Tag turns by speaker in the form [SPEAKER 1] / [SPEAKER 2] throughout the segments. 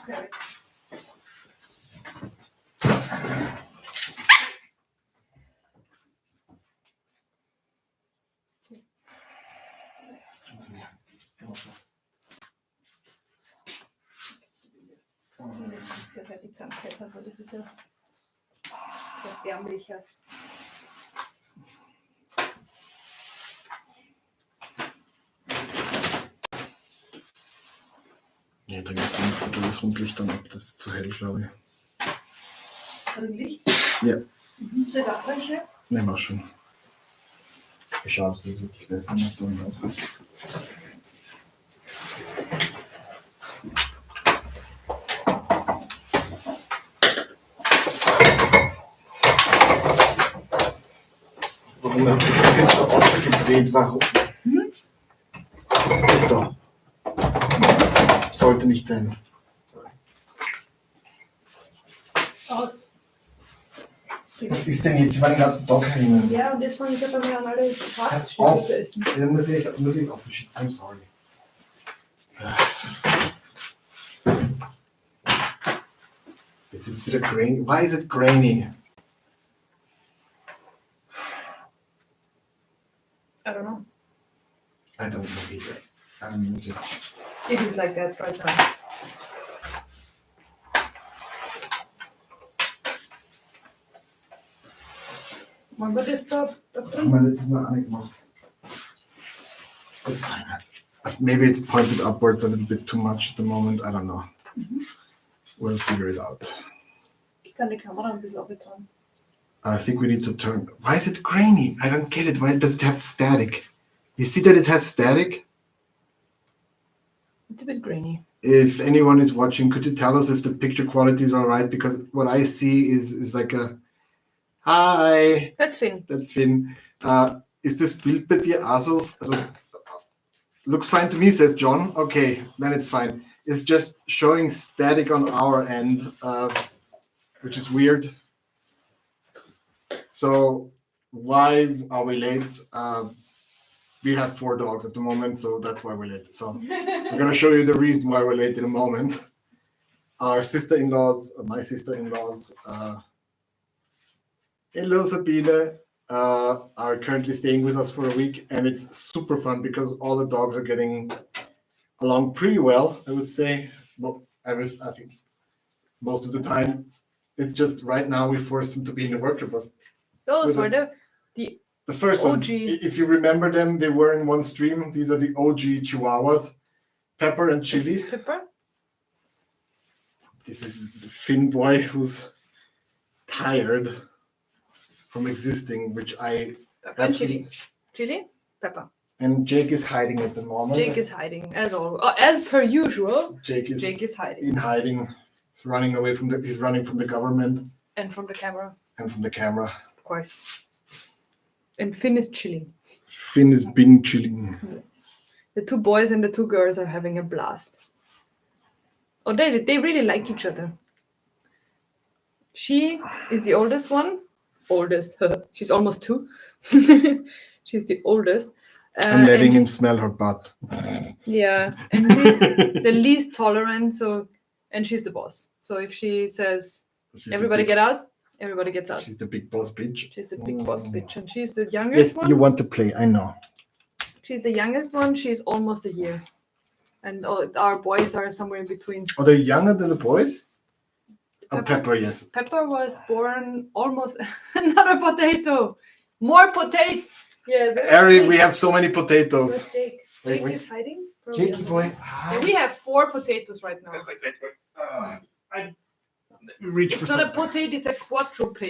[SPEAKER 1] Okay. Nicht sehr fertig Zahnkeit hat, weil das ist ja sehr ärmlich erst.
[SPEAKER 2] Ja, da ist Licht dann ab, das ist zu hell, glaube ich.
[SPEAKER 1] Ist das Licht?
[SPEAKER 2] Ja.
[SPEAKER 1] Soll ich es auch reinschreiben?
[SPEAKER 2] Nehmen wir schon. Ich schaue, ob es das wirklich besser macht. Warum hat sich das jetzt da ausgedreht? Warum? Das da. Sollte nicht sein. Sorry.
[SPEAKER 1] Aus.
[SPEAKER 2] Was ist denn jetzt? Sie waren den ganzen Tag hängen.
[SPEAKER 1] Ja, und jetzt fange ich aber mal an, alle
[SPEAKER 2] Pass
[SPEAKER 1] Faststücke
[SPEAKER 2] auf.
[SPEAKER 1] zu essen.
[SPEAKER 2] Ja, muss ich aufschieben. I'm sorry. Jetzt ist es wieder grainy. Why is it grainy?
[SPEAKER 1] I don't know.
[SPEAKER 2] I don't know either. I'm just...
[SPEAKER 1] It is like that right now. Wollen wir das da
[SPEAKER 2] Haben
[SPEAKER 1] drin?
[SPEAKER 2] wir letztes Mal angemacht. It's fine. Maybe it's pointed upwards a little bit too much at the moment. I don't know. We'll figure it out.
[SPEAKER 1] Ich kann die Kamera ein bisschen aufgetan.
[SPEAKER 2] I think we need to turn... Why is it grainy? I don't get it. Why does it have static? You see that it has static?
[SPEAKER 1] It's a bit grainy.
[SPEAKER 2] If anyone is watching, could you tell us if the picture quality is all right? Because what I see is like a... Hi!
[SPEAKER 1] That's Finn.
[SPEAKER 2] That's Finn. Ist das Bild bei dir also looks fine to me, says John. Okay, then it's fine. It's just showing static on our end, which is weird. So why are we late? We have 4 dogs at the moment, so that's why we're late. So I'm gonna show you the reason why we're late in a moment. Our sister-in-laws, my sister-in-laws, hello Sabine, are currently staying with us for a week, and it's super fun because all the dogs are getting along pretty well, I would say. Well, I think most of the time. It's just right now we forced them to be in the workshop.
[SPEAKER 1] Those were
[SPEAKER 2] The first ones,
[SPEAKER 1] OG.
[SPEAKER 2] if you remember them, they were in one stream. These are the OG Chihuahuas, Pepper and Chili.
[SPEAKER 1] Pepper?
[SPEAKER 2] This is the Finn boy who's tired from existing, which I
[SPEAKER 1] And chili. Chili? Pepper.
[SPEAKER 2] And Jake is hiding at the moment.
[SPEAKER 1] Jake is hiding, as always. As per usual,
[SPEAKER 2] Jake is
[SPEAKER 1] hiding.
[SPEAKER 2] in hiding. He's running away he's running from the government.
[SPEAKER 1] And from the camera.
[SPEAKER 2] And from the camera.
[SPEAKER 1] Of course. And Finn is chilling.
[SPEAKER 2] Finn is being chilling.
[SPEAKER 1] Yes. The 2 boys and the 2 girls are having a blast. Oh, they really like each other. She is the oldest one. Oldest. She's almost 2. She's the oldest.
[SPEAKER 2] I'm letting him smell her butt.
[SPEAKER 1] Yeah, and he's the least tolerant. And she's the boss. So if she says, "Everybody get out," everybody gets out.
[SPEAKER 2] She's the big boss bitch.
[SPEAKER 1] She's the big boss bitch, and she's the youngest one.
[SPEAKER 2] Yes, you want to play. I know.
[SPEAKER 1] She's the youngest one. She's almost a year, and our boys are somewhere in between.
[SPEAKER 2] Are they younger than the boys? Pepper, yes.
[SPEAKER 1] Pepper was born almost another potato. More potato. Yeah.
[SPEAKER 2] Ari, we have so many potatoes.
[SPEAKER 1] Jake. Jake is hiding.
[SPEAKER 2] Jakey boy.
[SPEAKER 1] Yeah, we have 4 potatoes right now.
[SPEAKER 2] I reach
[SPEAKER 1] It's
[SPEAKER 2] for
[SPEAKER 1] not
[SPEAKER 2] some.
[SPEAKER 1] a potato, it's a quadruped.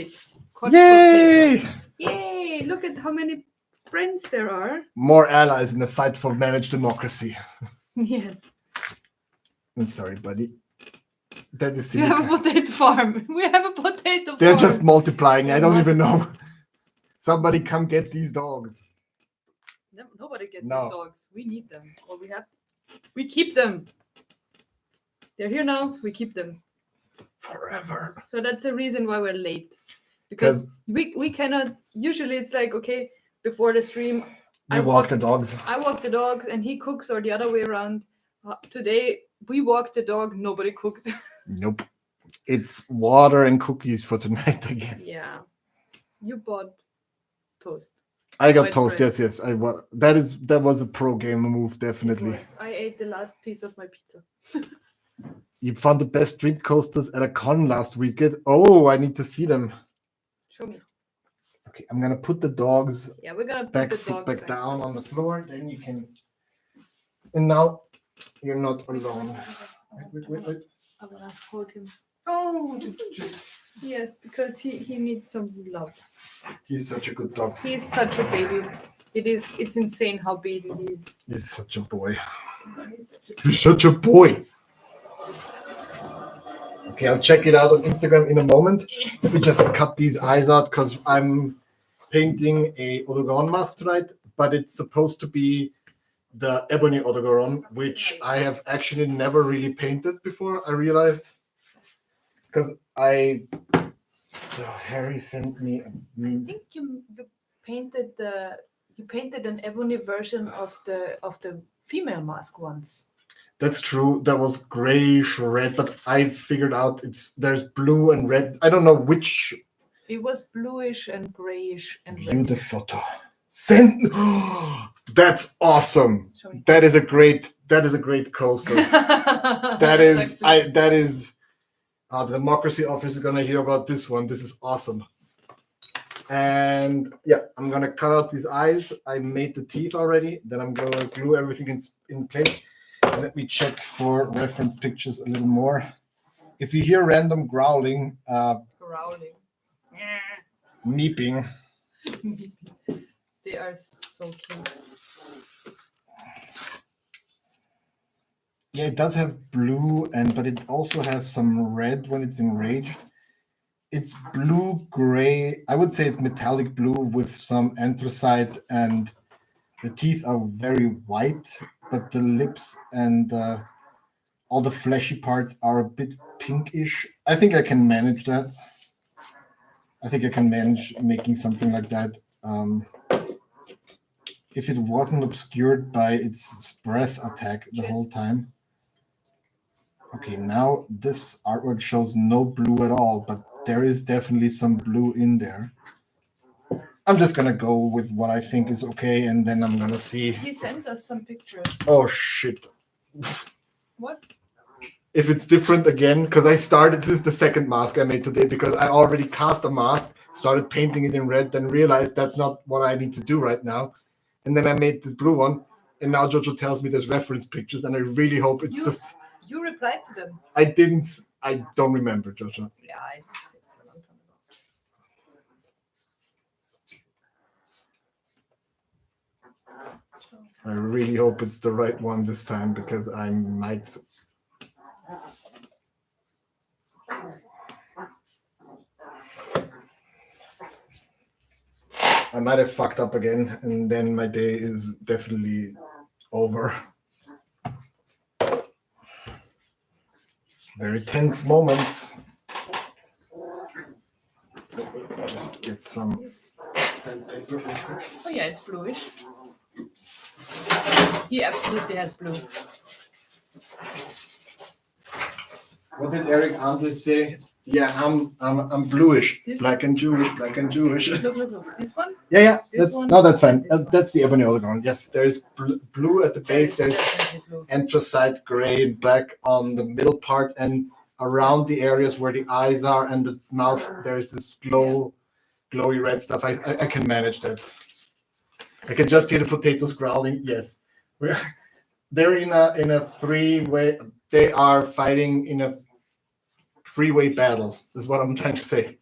[SPEAKER 2] Yay!
[SPEAKER 1] Yay! Look at how many friends there are.
[SPEAKER 2] More allies in the fight for managed democracy.
[SPEAKER 1] Yes.
[SPEAKER 2] I'm sorry, buddy. That is
[SPEAKER 1] You have a potato farm. We have a potato farm.
[SPEAKER 2] They're just multiplying. I don't even know. Somebody come get these dogs.
[SPEAKER 1] Nobody gets
[SPEAKER 2] No.
[SPEAKER 1] these dogs. We need them. Or we keep them. They're here now. We keep them.
[SPEAKER 2] Forever.
[SPEAKER 1] So that's the reason why we're late. Because we cannot, usually it's like, okay, before the stream,
[SPEAKER 2] I walk the dogs.
[SPEAKER 1] I walk the dogs and he cooks, or the other way around. Today, we walked the dog. Nobody cooked.
[SPEAKER 2] Nope. It's water and cookies for tonight, I guess.
[SPEAKER 1] Yeah, you bought toast.
[SPEAKER 2] I got
[SPEAKER 1] White
[SPEAKER 2] toast.
[SPEAKER 1] bread.
[SPEAKER 2] Yes. That was a pro gamer move,
[SPEAKER 1] It
[SPEAKER 2] definitely.
[SPEAKER 1] was. I ate the last piece of my pizza.
[SPEAKER 2] You found the best drink coasters at a con last weekend. Oh, I need to see them.
[SPEAKER 1] Show me.
[SPEAKER 2] Okay, I'm gonna put the dogs
[SPEAKER 1] Yeah, we're gonna put the dogs
[SPEAKER 2] back down on the floor. Then you can. And now you're not alone. Wait.
[SPEAKER 1] I wanna hold him.
[SPEAKER 2] Oh, just.
[SPEAKER 1] Yes, because he needs some love.
[SPEAKER 2] He's such a good dog.
[SPEAKER 1] He is such a baby. It's insane how baby he is.
[SPEAKER 2] He's such a boy.
[SPEAKER 1] He's such a
[SPEAKER 2] He's such a boy. Okay, I'll check it out on Instagram in a moment. Let me just cut these eyes out because I'm painting a Odogaron mask tonight, but it's supposed to be the ebony Odogaron, which I have actually never really painted before, I realized. Because Harry sent me
[SPEAKER 1] I think you painted an ebony version of the female mask once.
[SPEAKER 2] That's true. That was grayish red, but I figured out there's blue and red. I don't know which.
[SPEAKER 1] It was bluish and grayish and
[SPEAKER 2] View
[SPEAKER 1] red.
[SPEAKER 2] the photo. Send. That's awesome.
[SPEAKER 1] Show me.
[SPEAKER 2] That is a great coaster. That is. The democracy office is gonna hear about this one. This is awesome. And yeah, I'm gonna cut out these eyes. I made the teeth already. Then I'm gonna glue everything in place. Let me check for reference pictures a little more. If you hear random growling, meeping.
[SPEAKER 1] They are so cute.
[SPEAKER 2] Yeah, it does have blue, but it also has some red when it's enraged. It's blue gray. I would say it's metallic blue with some anthracite, and the teeth are very white, but the lips and all the fleshy parts are a bit pinkish. I think I can manage that. I think I can manage making something like that. If it wasn't obscured by its breath attack the whole time. Okay, now this artwork shows no blue at all, but there is definitely some blue in there. I'm just gonna go with what I think is okay, and then I'm gonna see.
[SPEAKER 1] He sent us some pictures.
[SPEAKER 2] Oh shit.
[SPEAKER 1] What?
[SPEAKER 2] If it's different again, because this is the second mask I made today, because I already cast a mask, started painting it in red, then realized that's not what I need to do right now. And then I made this blue one, and now Jojo tells me there's reference pictures, and I really hope it's this.
[SPEAKER 1] You replied to them.
[SPEAKER 2] I don't remember, Jojo.
[SPEAKER 1] Yeah, it's a long time ago.
[SPEAKER 2] I really hope it's the right one this time, because I might. I might have fucked up again, and then my day is definitely over. Very tense moments. Just get some sandpaper real quick.
[SPEAKER 1] Oh yeah, it's bluish. He absolutely has blue.
[SPEAKER 2] What did Eric Andre say? Yeah, I'm bluish,
[SPEAKER 1] This?
[SPEAKER 2] black and Jewish.
[SPEAKER 1] Look. This one?
[SPEAKER 2] Yeah.
[SPEAKER 1] This one?
[SPEAKER 2] That's fine.
[SPEAKER 1] This one.
[SPEAKER 2] That's the ebony Odogaron. Yes, there is blue at the base. There's
[SPEAKER 1] definitely blue.
[SPEAKER 2] anthracite gray and black on the middle part, and around the areas where the eyes are and the mouth, there's this glowy red stuff. I can manage that. I can just hear the potatoes growling. Yes, they're in a three-way. They are fighting in a freeway battle. Is what I'm trying to say.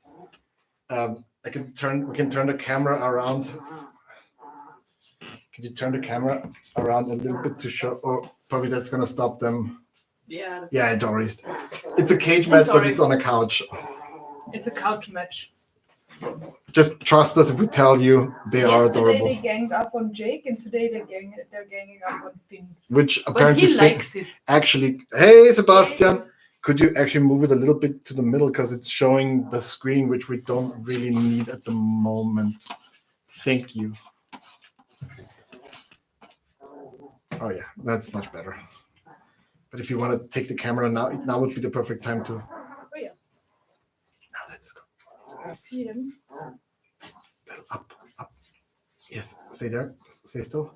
[SPEAKER 2] We can turn the camera around. Can you turn the camera around a little bit to show? Oh, probably that's gonna stop them.
[SPEAKER 1] Yeah.
[SPEAKER 2] Yeah, it already. It's a cage match, but it's on a couch.
[SPEAKER 1] It's a couch match.
[SPEAKER 2] Just trust us if we tell you they are adorable.
[SPEAKER 1] Yesterday they ganged up on Jake, and today they're ganging up on Finn.
[SPEAKER 2] Which
[SPEAKER 1] But
[SPEAKER 2] apparently
[SPEAKER 1] he likes it.
[SPEAKER 2] Actually, hey Sebastian, could you actually move it a little bit to the middle, because it's showing the screen, which we don't really need at the moment. Thank you. Oh yeah, that's much better. But if you want to take the camera now would be the perfect time to.
[SPEAKER 1] Oh yeah.
[SPEAKER 2] Now let's go.
[SPEAKER 1] I see him.
[SPEAKER 2] Up. Yes, stay there. Stay still.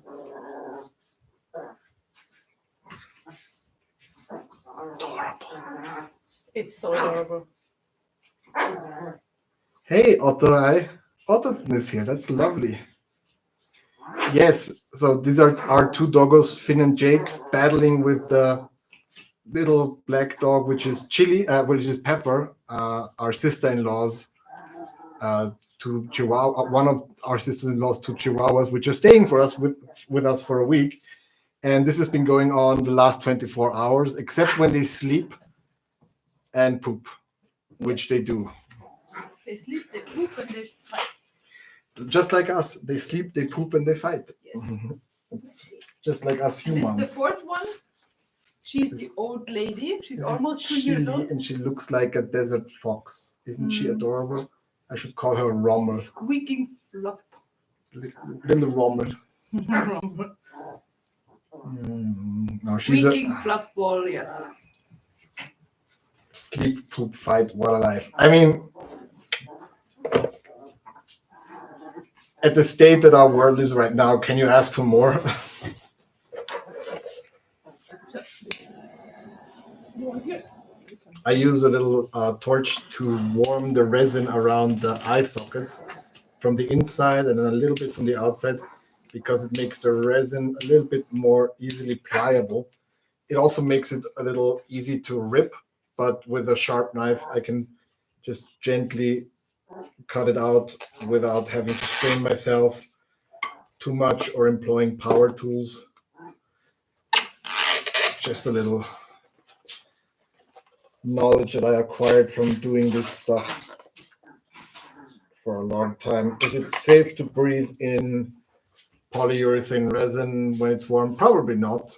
[SPEAKER 2] Adorable.
[SPEAKER 1] It's so adorable.
[SPEAKER 2] Hey, Otto. Otto is here. That's lovely. Yes, so these are our two doggos, Finn and Jake, battling with the little black dog, which is Chili, which is Pepper, our sister-in-law's two Chihuahua, one of our sisters-in-law's two Chihuahuas, which are staying with us for a week. And this has been going on the last 24 hours, except when they sleep and poop, which they do.
[SPEAKER 1] They sleep, they poop, and they fight.
[SPEAKER 2] Just like us, they sleep, they poop, and they fight.
[SPEAKER 1] Yes.
[SPEAKER 2] It's just like us
[SPEAKER 1] And
[SPEAKER 2] humans.
[SPEAKER 1] this is the fourth one. She's the old lady. She's almost 2 years old.
[SPEAKER 2] And she looks like a desert fox. Isn't she adorable? I should call her Rommel.
[SPEAKER 1] Squeaking fluff.
[SPEAKER 2] Little Rommel.
[SPEAKER 1] Rommel.
[SPEAKER 2] No, she's
[SPEAKER 1] Squeaking fluff ball, yes.
[SPEAKER 2] Sleep, poop, fight, what a life. I mean, at the state that our world is right now, can you ask for more? I use a little torch to warm the resin around the eye sockets from the inside and then a little bit from the outside because it makes the resin a little bit more easily pliable. It also makes it a little easy to rip, but with a sharp knife, I can just gently cut it out without having to strain myself too much or employing power tools. Just a little knowledge that I acquired from doing this stuff for a long time. If it's safe to breathe in polyurethane resin when it's warm, probably not.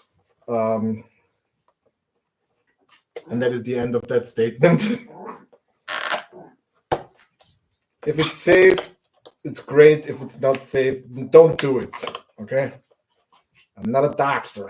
[SPEAKER 2] And that is the end of that statement. If it's safe, it's great. If it's not safe, don't do it. Okay? I'm not a doctor.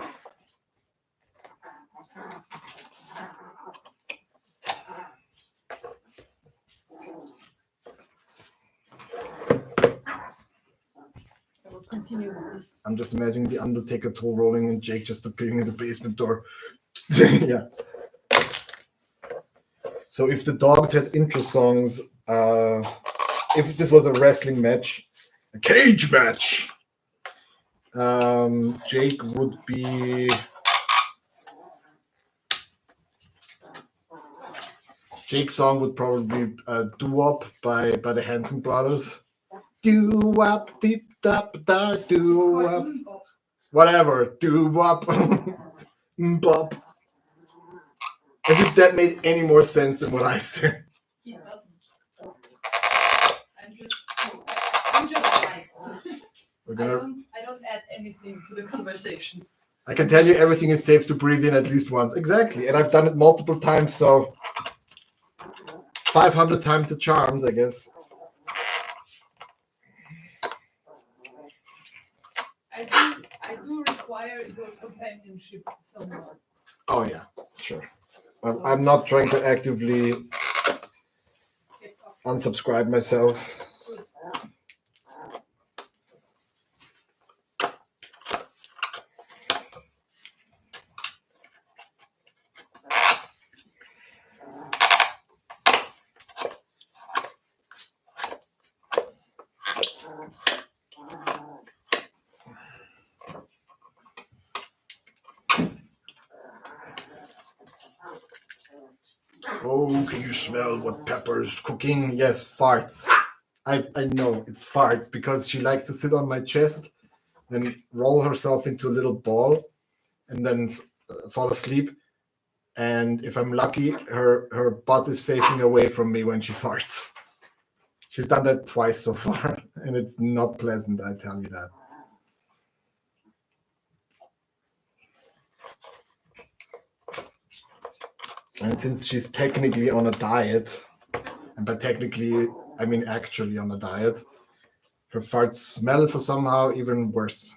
[SPEAKER 1] Continue with this.
[SPEAKER 2] I'm just imagining the Undertaker tool rolling and Jake just appearing at the basement door. Yeah. So if the dogs had intro songs, if this was a wrestling match, a cage match, Jake would be Jake's song would probably be Doo-Wop by the Hanson Brothers. Doo-Wop, deep da da doo-wop. Whatever, doo-wop. Bop. As if that made any more sense than what I said.
[SPEAKER 1] It doesn't. I'm just like I don't add anything to the conversation.
[SPEAKER 2] I can tell you everything is safe to breathe in at least once. Exactly. And I've done it multiple times, so 500 times the charms, I guess.
[SPEAKER 1] I do require your companionship somewhat.
[SPEAKER 2] Oh yeah, sure. I'm not trying to actively unsubscribe myself. Oh, can you smell what Pepper's cooking? Yes, farts. I know it's farts because she likes to sit on my chest, then roll herself into a little ball, and then fall asleep. And if I'm lucky, her butt is facing away from me when she farts. She's done that twice so far, and it's not pleasant, I tell you that. And since she's technically on a diet, and by technically, I mean actually on a diet, her farts smell for somehow even worse.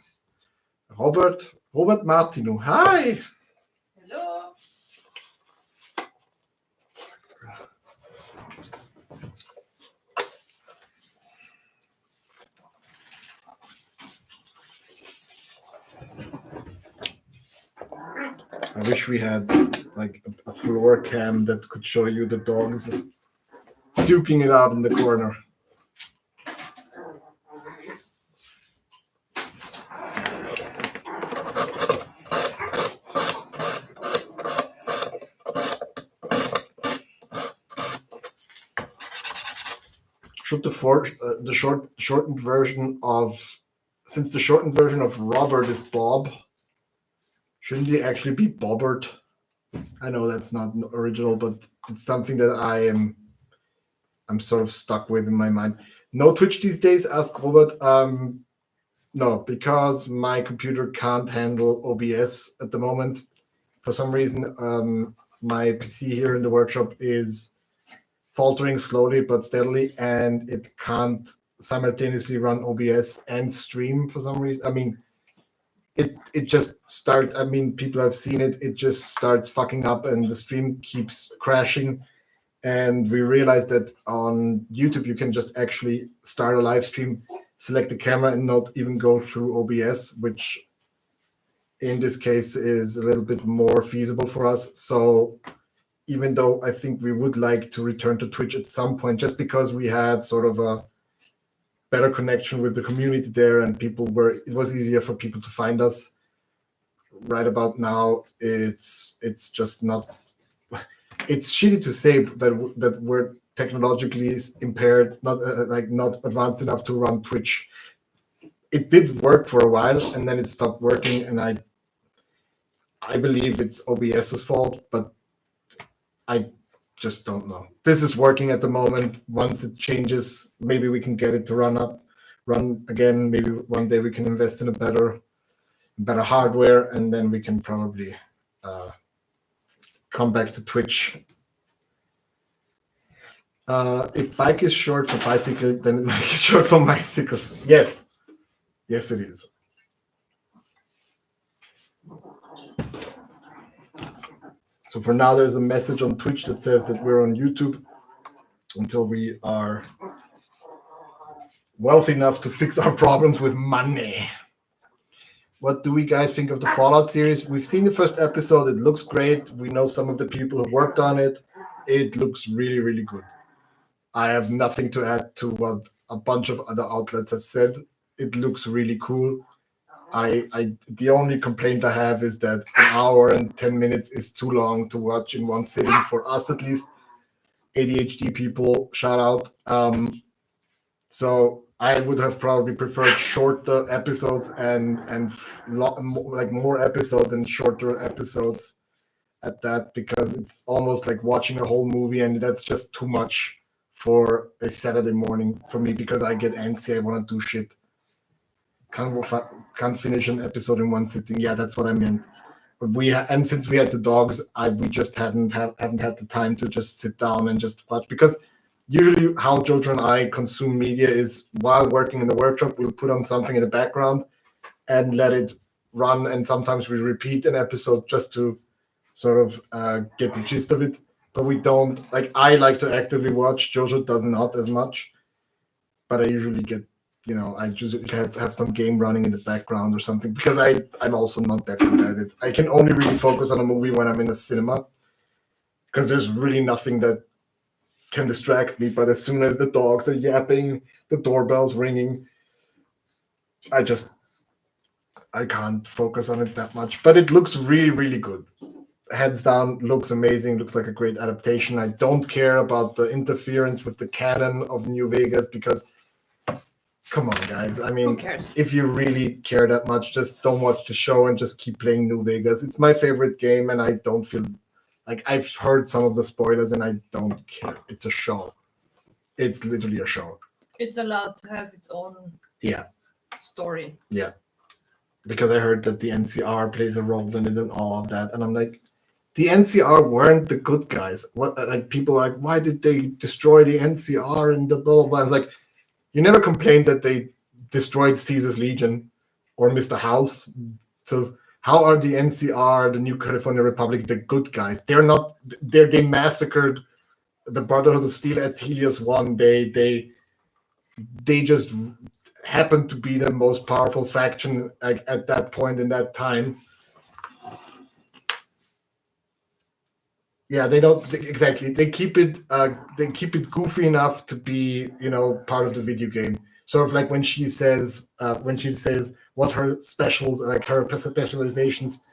[SPEAKER 2] Robert Martinu, hi!
[SPEAKER 1] Hello.
[SPEAKER 2] wish we had like a floor cam that could show you the dogs duking it out in the corner. Should the shortened version of, since the shortened version of Robert is Bob, shouldn't he actually be Bobbert? I know that's not original, but it's something that I'm sort of stuck with in my mind. No Twitch these days, asked Robert. No, because my computer can't handle OBS at the moment. For some reason, my PC here in the workshop is faltering slowly but steadily, and it can't simultaneously run OBS and stream for some reason. I mean, it just starts. I mean, people have seen it. It just starts fucking up, and the stream keeps crashing. And we realized that on YouTube, you can just actually start a live stream, select the camera, and not even go through OBS, which in this case is a little bit more feasible for us. So even though I think we would like to return to Twitch at some point, just because we had sort of a better connection with the community there, and it was easier for people to find us. Right about now, it's just not. It's shitty to say that we're technologically impaired, not not advanced enough to run Twitch. It did work for a while, and then it stopped working, and I believe it's OBS's fault, but I just don't know. This is working at the moment. Once it changes, maybe we can get it to run again. Maybe one day we can invest in a better hardware, and then we can probably come back to Twitch. If bike is short for bicycle, then bike is short for bicycle. Yes, it is. So for now, there's a message on Twitch that says that we're on YouTube until we are wealthy enough to fix our problems with money. What do we guys think of the Fallout series? We've seen the first episode. It looks great. We know some of the people who worked on it. It looks really, really good. I have nothing to add to what a bunch of other outlets have said. It looks really cool. The only complaint I have is that an hour and 10 minutes is too long to watch in one sitting, for us at least. ADHD people, shout out. So I would have probably preferred shorter episodes and more episodes and shorter episodes at that, because it's almost like watching a whole movie, and that's just too much for a Saturday morning for me, because I get antsy. I want to do shit. Can't finish an episode in one sitting. Yeah, that's what I meant. And since we had the dogs, we just haven't had the time to just sit down and just watch, because usually how Jojo and I consume media is while working in the workshop, we'll put on something in the background and let it run, and sometimes we repeat an episode just to sort of get the gist of it. But we don't, like, I like to actively watch. Jojo does not as much, but I usually get, I usually have some game running in the background or something, because I'm also not that good at it. I can only really focus on a movie when I'm in a cinema, because there's really nothing that can distract me. But as soon as the dogs are yapping, the doorbell's ringing, I can't focus on it that much. But it looks really, really good. Hands down, looks amazing. Looks like a great adaptation. I don't care about the interference with the canon of New Vegas, because come on, guys. I mean,
[SPEAKER 1] who cares?
[SPEAKER 2] If you really care that much, just don't watch the show and just keep playing New Vegas. It's my favorite game, and I don't feel like, I've heard some of the spoilers, and I don't care. It's a show. It's literally a show.
[SPEAKER 1] It's allowed to have its own story.
[SPEAKER 2] Yeah. Because I heard that the NCR plays a role in it and all of that. And I'm like, the NCR weren't the good guys. What, like, people are like, why did they destroy the NCR and the blah, blah, blah. I was like, you never complained that they destroyed Caesar's Legion or Mr. House. So how are the NCR, the New California Republic, the good guys? They're not. They massacred the Brotherhood of Steel at Helios 1. They just happened to be the most powerful faction, like, at that point in that time. Yeah, they don't exactly. They keep it. They keep it goofy enough to be, part of the video game. Sort of like when she says, what her specials, like her specializations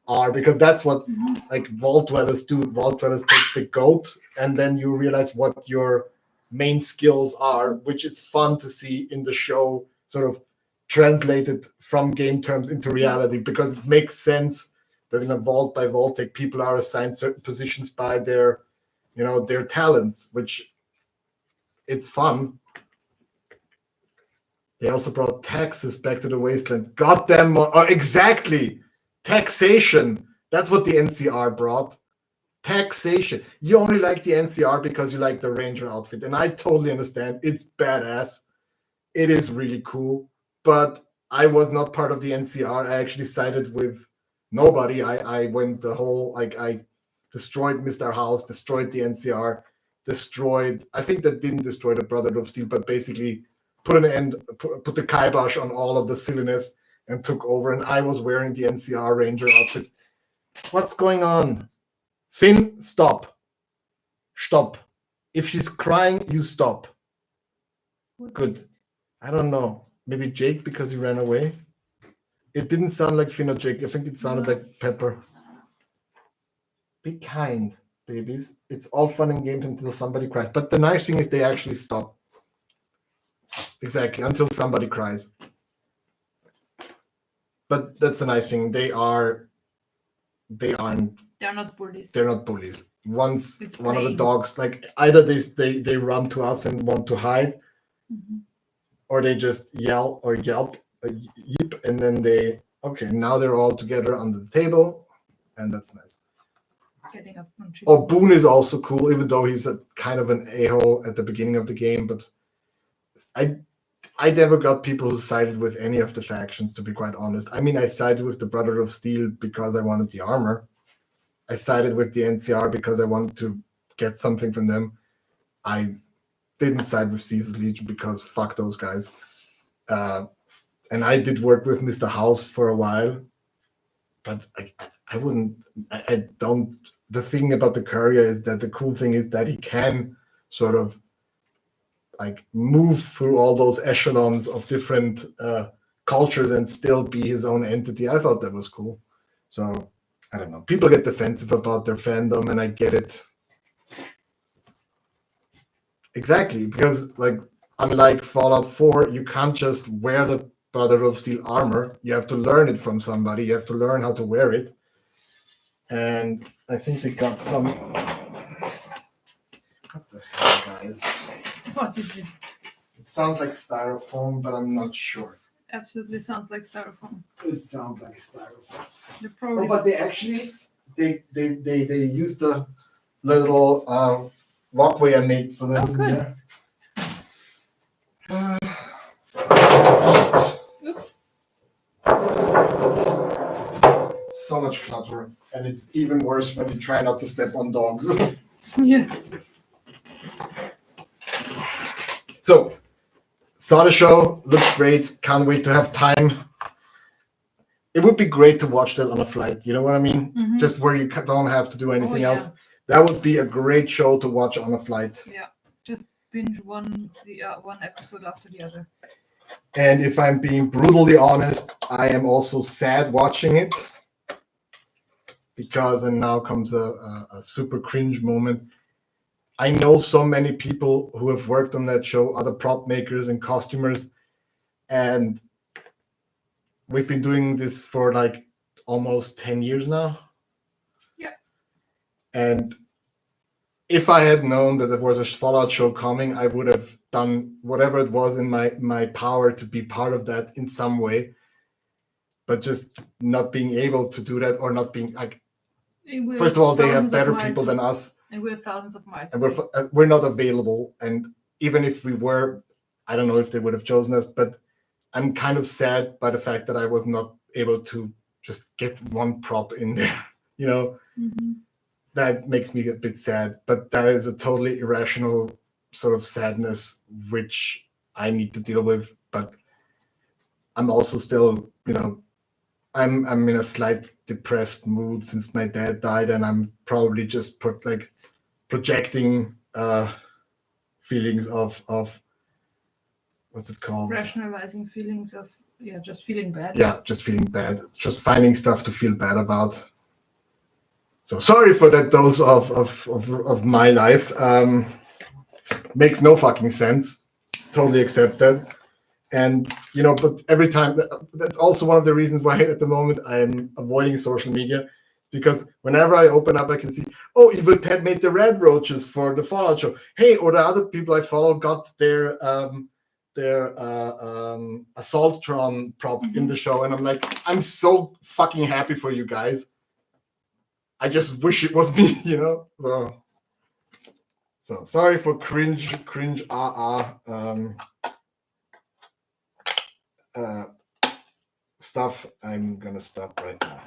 [SPEAKER 2] are, because that's what like vault dwellers do. Vault dwellers take the goat, and then you realize what your main skills are, which is fun to see in the show, sort of translated from game terms into reality, because it makes sense that in a vault by vault people are assigned certain positions by their, their talents, which it's fun. They also brought taxes back to the wasteland. Goddamn, exactly. Taxation. That's what the NCR brought. Taxation. You only like the NCR because you like the Ranger outfit, and I totally understand. It's badass. It is really cool, but I was not part of the NCR. I actually sided with nobody. I went the whole, like, I destroyed Mr. House, destroyed the NCR, destroyed. I think that didn't destroy the Brotherhood of Steel, but basically put an end, put the kibosh on all of the silliness and took over. And I was wearing the NCR Ranger outfit. What's going on? Finn, stop. Stop. If she's crying, you stop. Good. I don't know. Maybe Jake because he ran away. It didn't sound like Finn or Jake. I think it sounded like Pepper. Be kind, babies. It's all fun and games until somebody cries. But the nice thing is they actually stop. Exactly, until somebody cries. But that's the nice thing. They're
[SPEAKER 1] not bullies.
[SPEAKER 2] They're not bullies. Once
[SPEAKER 1] It's
[SPEAKER 2] one of the
[SPEAKER 1] plain.
[SPEAKER 2] dogs, like either they run to us and want to hide, or they just yell or yelp, yip, and then now they're all together under the table, and that's nice.
[SPEAKER 1] Getting up on
[SPEAKER 2] Oh, Boone is also cool, even though he's a kind of an a-hole at the beginning of the game. But I never got people who sided with any of the factions, to be quite honest. I mean, I sided with the Brotherhood of Steel because I wanted the armor. I sided with the NCR because I wanted to get something from them. I didn't side with Caesar's Legion because fuck those guys. And I did work with Mr. House for a while, but I wouldn't. I don't. The thing about the courier is that the cool thing is that he can sort of like move through all those echelons of different cultures and still be his own entity. I thought that was cool. So I don't know. People get defensive about their fandom, and I get it. Exactly, because like unlike Fallout 4, you can't just wear the Brotherhood of Steel armor. You have to learn it from somebody. You have to learn how to wear it. And I think they got some. What the hell, guys?
[SPEAKER 1] What is it?
[SPEAKER 2] It sounds like styrofoam, but I'm not sure.
[SPEAKER 1] Absolutely sounds like styrofoam.
[SPEAKER 2] It sounds like styrofoam.
[SPEAKER 1] They're probably...
[SPEAKER 2] Oh, but they actually they used the little walkway I made for them.
[SPEAKER 1] Oh, good. Oops.
[SPEAKER 2] So much clutter, and it's even worse when you try not to step on dogs.
[SPEAKER 1] Yeah.
[SPEAKER 2] So, saw the show, looks great, can't wait to have time. It would be great to watch that on a flight, you know what I mean?
[SPEAKER 1] Mm-hmm.
[SPEAKER 2] Just where you don't have to do anything else. That would be a great show to watch on a flight.
[SPEAKER 1] Yeah, just binge one episode after the other.
[SPEAKER 2] And if I'm being brutally honest, I am also sad watching it. Because, and now comes a super cringe moment. I know so many people who have worked on that show, other prop makers and costumers, and we've been doing this for like almost 10 years now.
[SPEAKER 1] Yeah.
[SPEAKER 2] And if I had known that there was a Fallout show coming, I would have done whatever it was in my power to be part of that in some way. But just not being able to do that, or not being like, first of all, they have better people than us.
[SPEAKER 1] And we're thousands of miles.
[SPEAKER 2] And we're not available. And even if we were, I don't know if they would have chosen us, but I'm kind of sad by the fact that I was not able to just get one prop in there, you know?
[SPEAKER 1] Mm-hmm.
[SPEAKER 2] That makes me a bit sad, but that is a totally irrational sort of sadness, which I need to deal with. But I'm also still, I'm in a slight depressed mood since my dad died, and I'm probably just projecting feelings of what's it called?
[SPEAKER 1] Rationalizing feelings of just feeling bad.
[SPEAKER 2] Yeah, just feeling bad, just finding stuff to feel bad about. So sorry for that dose of my life. Makes no fucking sense. Totally accept that. And but every time that's also one of the reasons why at the moment I'm avoiding social media, because whenever I open up, I can see, oh, Evil Ted made the red roaches for the Fallout show. Hey, or the other people I follow got their Assaultron prop in the show, and I'm like, I'm so fucking happy for you guys. I just wish it was me, So sorry for cringe stuff. I'm gonna stop right now.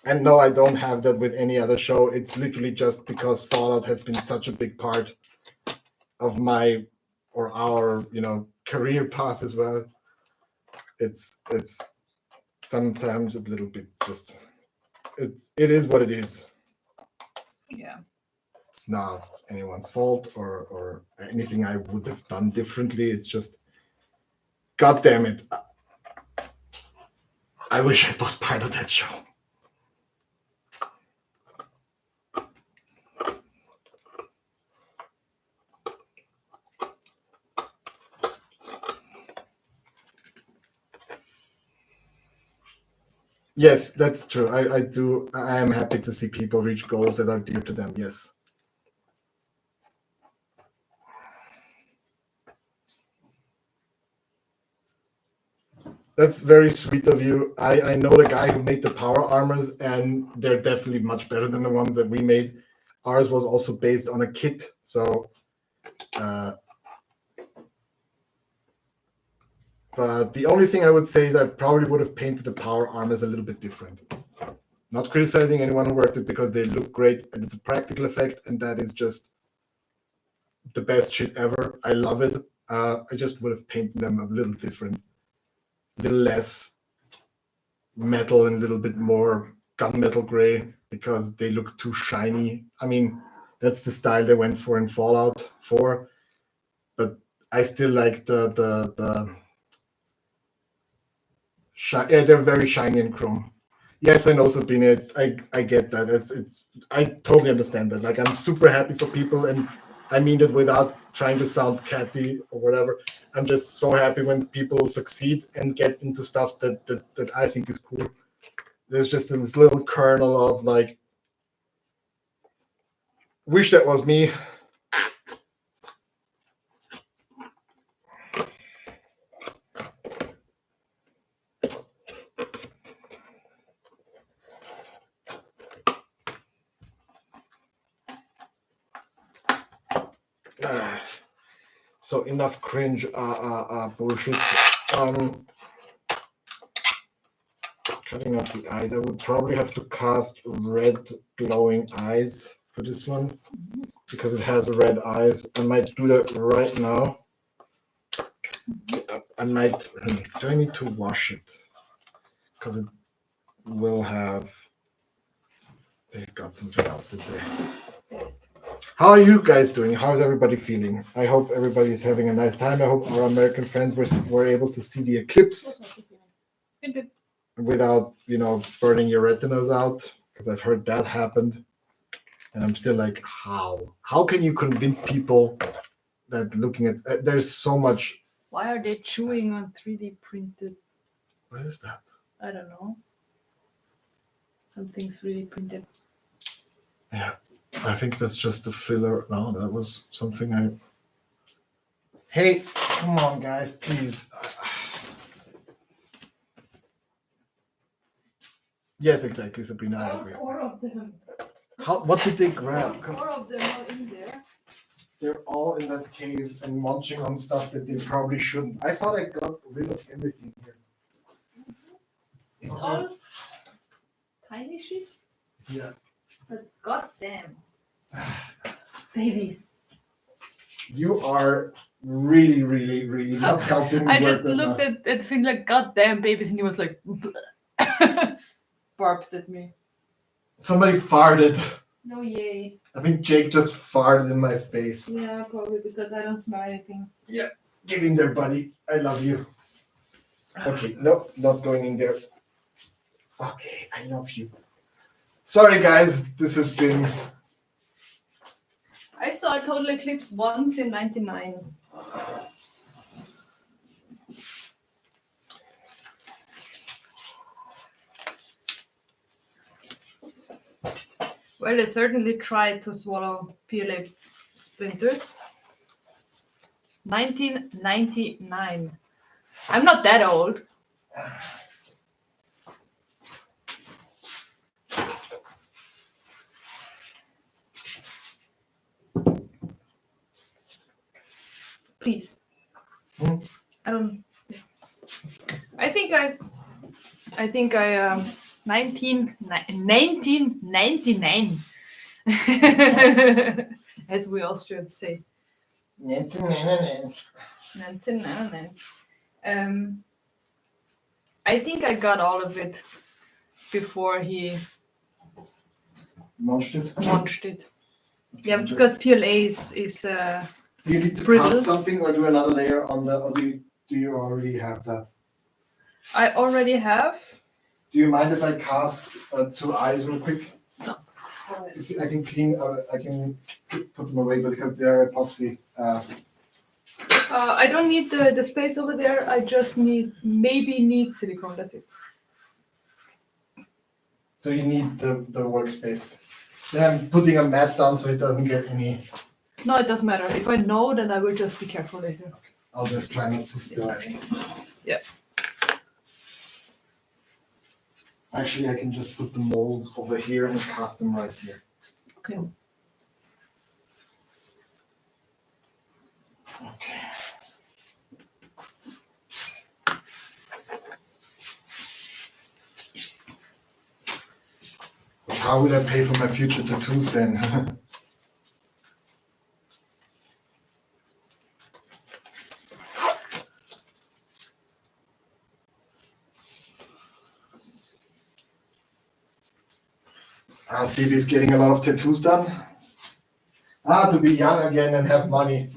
[SPEAKER 2] And no, I don't have that with any other show. It's literally just because Fallout has been such a big part of my or our, career path as well. It's sometimes a little bit just it is what it is.
[SPEAKER 1] Yeah.
[SPEAKER 2] It's not anyone's fault or anything I would have done differently. It's just, God damn it. I wish I was part of that show. Yes, that's true. I am happy to see people reach goals that are dear to them. Yes. That's very sweet of you. I know the guy who made the power armors, and they're definitely much better than the ones that we made. Ours was also based on a kit, so but the only thing I would say is I probably would have painted the power armors a little bit different. Not criticizing anyone who worked it, because they look great and it's a practical effect, and that is just the best shit ever. I love it. I just would have painted them a little different, a little less metal and a little bit more gunmetal gray, because they look too shiny. I mean, that's the style they went for in Fallout 4, but I still like the yeah, they're very shiny and chrome. Yes, I know, Sabine. I get that. It's I totally understand that. Like, I'm super happy for people, and I mean it without trying to sound catty or whatever. I'm just so happy when people succeed and get into stuff that I think is cool. There's just this little kernel of like, wish that was me. So enough cringe bullshit. Cutting out the eyes. I would probably have to cast red glowing eyes for this one, because it has red eyes. I might do that right now. I might. Do I need to wash it? Because it will have. They got something else, did they? How are you guys doing? How's everybody feeling? I hope everybody is having a nice time. I hope our American friends were able to see the eclipse without, burning your retinas out, because I've heard that happened. And I'm still like, how can you convince people that looking at there's so much.
[SPEAKER 1] Why are they chewing on 3D printed?
[SPEAKER 2] What is that?
[SPEAKER 1] I don't know. Something 3D printed.
[SPEAKER 2] Yeah, I think that's just a filler. No, that was something I. Hey, come on, guys, please. Yes, exactly, Sabrina. I agree.
[SPEAKER 1] 4 of them.
[SPEAKER 2] What did they grab?
[SPEAKER 1] 4 of them are in there.
[SPEAKER 2] They're all in that cave and munching on stuff that they probably shouldn't. I thought I got rid of everything here.
[SPEAKER 1] It's all tiny shit.
[SPEAKER 2] Yeah.
[SPEAKER 1] But goddamn. Babies.
[SPEAKER 2] You are really, really, really not helping.
[SPEAKER 1] I
[SPEAKER 2] work
[SPEAKER 1] just
[SPEAKER 2] that
[SPEAKER 1] looked
[SPEAKER 2] much.
[SPEAKER 1] at Finn like, goddamn babies, and he was like, barked at me.
[SPEAKER 2] Somebody farted.
[SPEAKER 1] No, yay.
[SPEAKER 2] I think Jake just farted in my face.
[SPEAKER 1] Yeah, probably because I don't smell anything.
[SPEAKER 2] Get in there, buddy. I love you. Okay, nope, not going in there. Okay, I love you. Sorry, guys. This has been.
[SPEAKER 1] I saw a total eclipse once in 99. Well, I certainly tried to swallow PLA splinters. 1999. I'm not that old. Please. I don't. I think I 1999. As we Austrians say. 1999. I think I got all of it before he
[SPEAKER 2] Launched
[SPEAKER 1] it. Yeah, because PLA is
[SPEAKER 2] Do you need to
[SPEAKER 1] brittle.
[SPEAKER 2] cast something or do another layer on the, or do you already have that?
[SPEAKER 1] I already have.
[SPEAKER 2] Do you mind if I cast 2 eyes real quick?
[SPEAKER 1] No.
[SPEAKER 2] If I can clean, I can put them away because they are epoxy.
[SPEAKER 1] I don't need the space over there. I just need silicone. That's it.
[SPEAKER 2] So you need the workspace. Then I'm putting a mat down so it doesn't get any.
[SPEAKER 1] No, it doesn't matter. If I know, then I will just be careful later.
[SPEAKER 2] I'll just try not to spill any.
[SPEAKER 1] Yeah.
[SPEAKER 2] Actually, I can just put the molds over here and cast them right here.
[SPEAKER 1] Okay.
[SPEAKER 2] Okay. How will I pay for my future tattoos then? CB's getting a lot of tattoos done. To be young again and have money.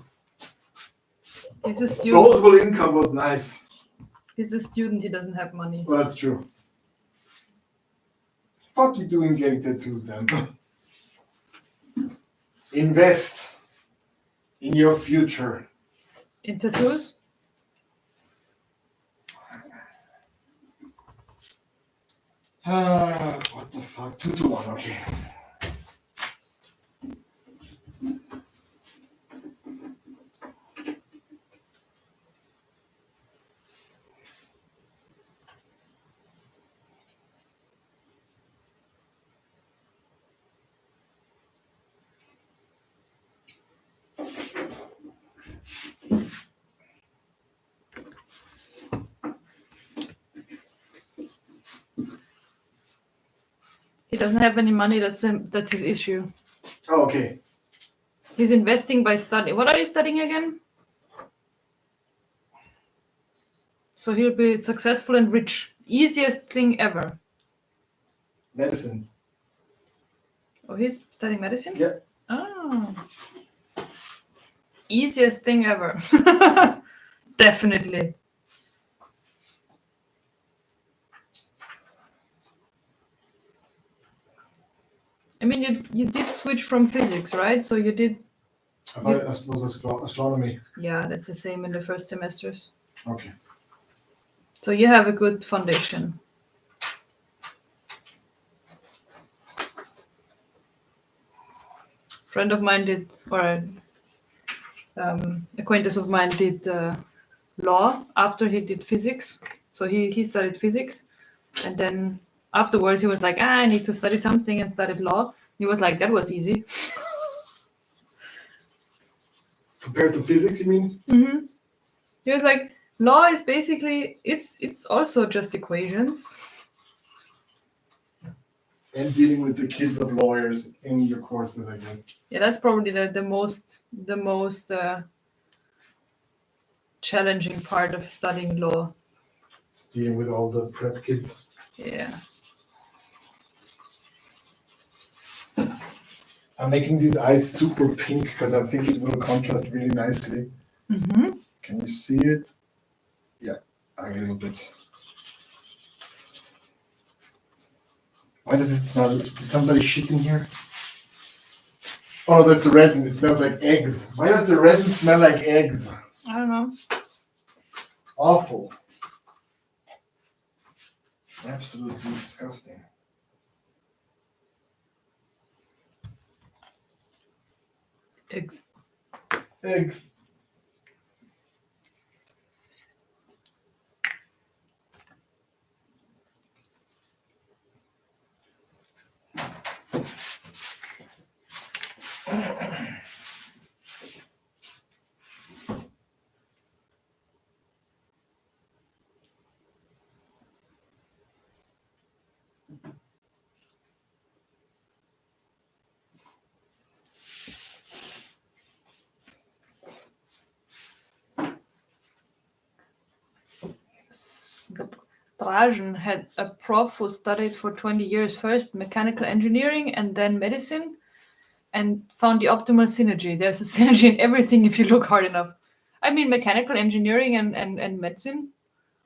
[SPEAKER 1] He's a student.
[SPEAKER 2] Disposable income was nice.
[SPEAKER 1] He's a student. He doesn't have money.
[SPEAKER 2] Well, that's true. Fuck you doing getting tattoos then? Invest in your future.
[SPEAKER 1] In tattoos?
[SPEAKER 2] What the fuck? 2 to 1, okay.
[SPEAKER 1] He doesn't have any money. That's his issue.
[SPEAKER 2] Oh, okay.
[SPEAKER 1] He's investing by studying. What are you studying again? So he'll be successful and rich. Easiest thing ever.
[SPEAKER 2] Medicine.
[SPEAKER 1] Oh, he's studying medicine?
[SPEAKER 2] Yeah.
[SPEAKER 1] Oh. Easiest thing ever. Definitely. I mean, you did switch from physics, right? So you did.
[SPEAKER 2] I thought it was astronomy.
[SPEAKER 1] Yeah, that's the same in the first semesters.
[SPEAKER 2] Okay.
[SPEAKER 1] So you have a good foundation. Friend of mine did, or acquaintance of mine did law after he did physics. So he studied physics, and then afterwards he was like, I need to study something, and studied law. He was like, that was easy.
[SPEAKER 2] Compared to physics, you mean?
[SPEAKER 1] Mm-hmm. He was like, law is basically it's also just equations.
[SPEAKER 2] And dealing with the kids of lawyers in your courses, I guess.
[SPEAKER 1] Yeah, that's probably the most challenging part of studying law.
[SPEAKER 2] Dealing with all the prep kids.
[SPEAKER 1] Yeah.
[SPEAKER 2] I'm making these eyes super pink because I think it will contrast really nicely.
[SPEAKER 1] Mm-hmm.
[SPEAKER 2] Can you see it? Yeah, a little bit. Why does it smell? Did somebody shit in here? Oh, that's the resin. It smells like eggs. Why does the resin smell like eggs?
[SPEAKER 1] I don't know.
[SPEAKER 2] Awful. Absolutely disgusting.
[SPEAKER 1] Eggs.
[SPEAKER 2] Eggs.
[SPEAKER 1] Trajan had a prof who studied for 20 years, first mechanical engineering and then medicine, and found the optimal synergy. There's a synergy in everything if you look hard enough. I mean, mechanical engineering and medicine,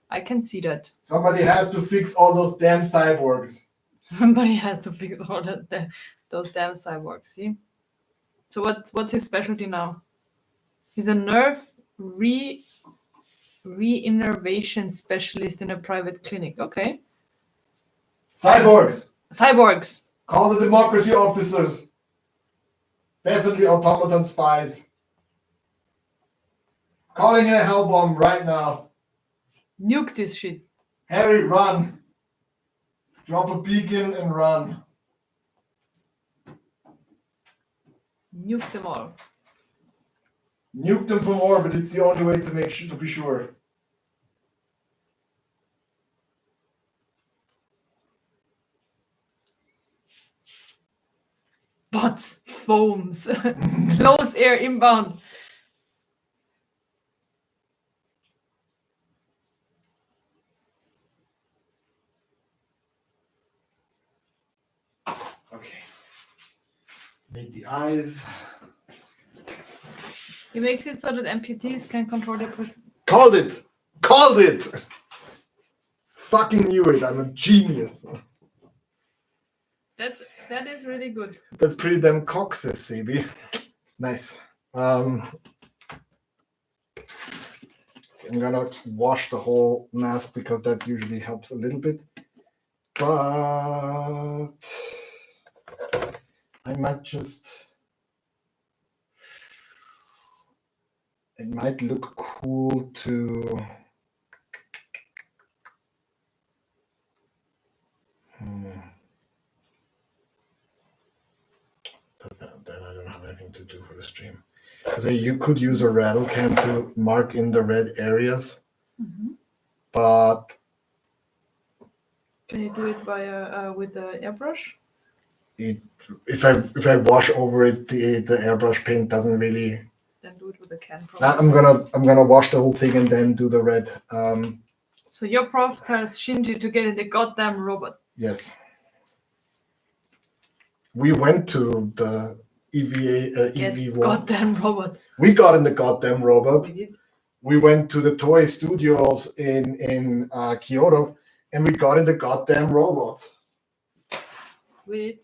[SPEAKER 1] I can see that.
[SPEAKER 2] Somebody has to fix all those damn cyborgs.
[SPEAKER 1] Somebody has to fix all those damn cyborgs, see? So what's his specialty now? He's a nerve reinnervation specialist in a private clinic. Okay.
[SPEAKER 2] Cyborgs!
[SPEAKER 1] Cyborgs.
[SPEAKER 2] Call the democracy officers. Definitely automaton spies. Calling in a hell bomb right now.
[SPEAKER 1] Nuke this shit.
[SPEAKER 2] Harry, run. Drop a beacon and run.
[SPEAKER 1] Nuke them all.
[SPEAKER 2] Nuke them from orbit. It's the only way to make sure to be sure.
[SPEAKER 1] Bots, foams, close air inbound.
[SPEAKER 2] Okay. Make the eyes.
[SPEAKER 1] He makes it so that amputees can control their.
[SPEAKER 2] Called it! Called it! Fucking knew it. I'm a genius.
[SPEAKER 1] That is really good.
[SPEAKER 2] That's pretty damn coxes, CB. Nice. I'm gonna wash the whole mask because that usually helps a little bit. But I might just. It might look cool to. Then I don't have anything to do for the stream. Because you could use a rattle can to mark in the red areas, but
[SPEAKER 1] Can you do it via with the airbrush?
[SPEAKER 2] if I wash over it, the airbrush paint doesn't really.
[SPEAKER 1] Then do it with a can. Probably.
[SPEAKER 2] I'm gonna wash the whole thing and then do the red.
[SPEAKER 1] So your prof tells Shinji to get in the goddamn robot.
[SPEAKER 2] Yes. We went to the EV1.
[SPEAKER 1] Goddamn robot.
[SPEAKER 2] We got in the goddamn robot.
[SPEAKER 1] We did.
[SPEAKER 2] We went to the toy studios in Kyoto, and we got in the goddamn robot.
[SPEAKER 1] We did.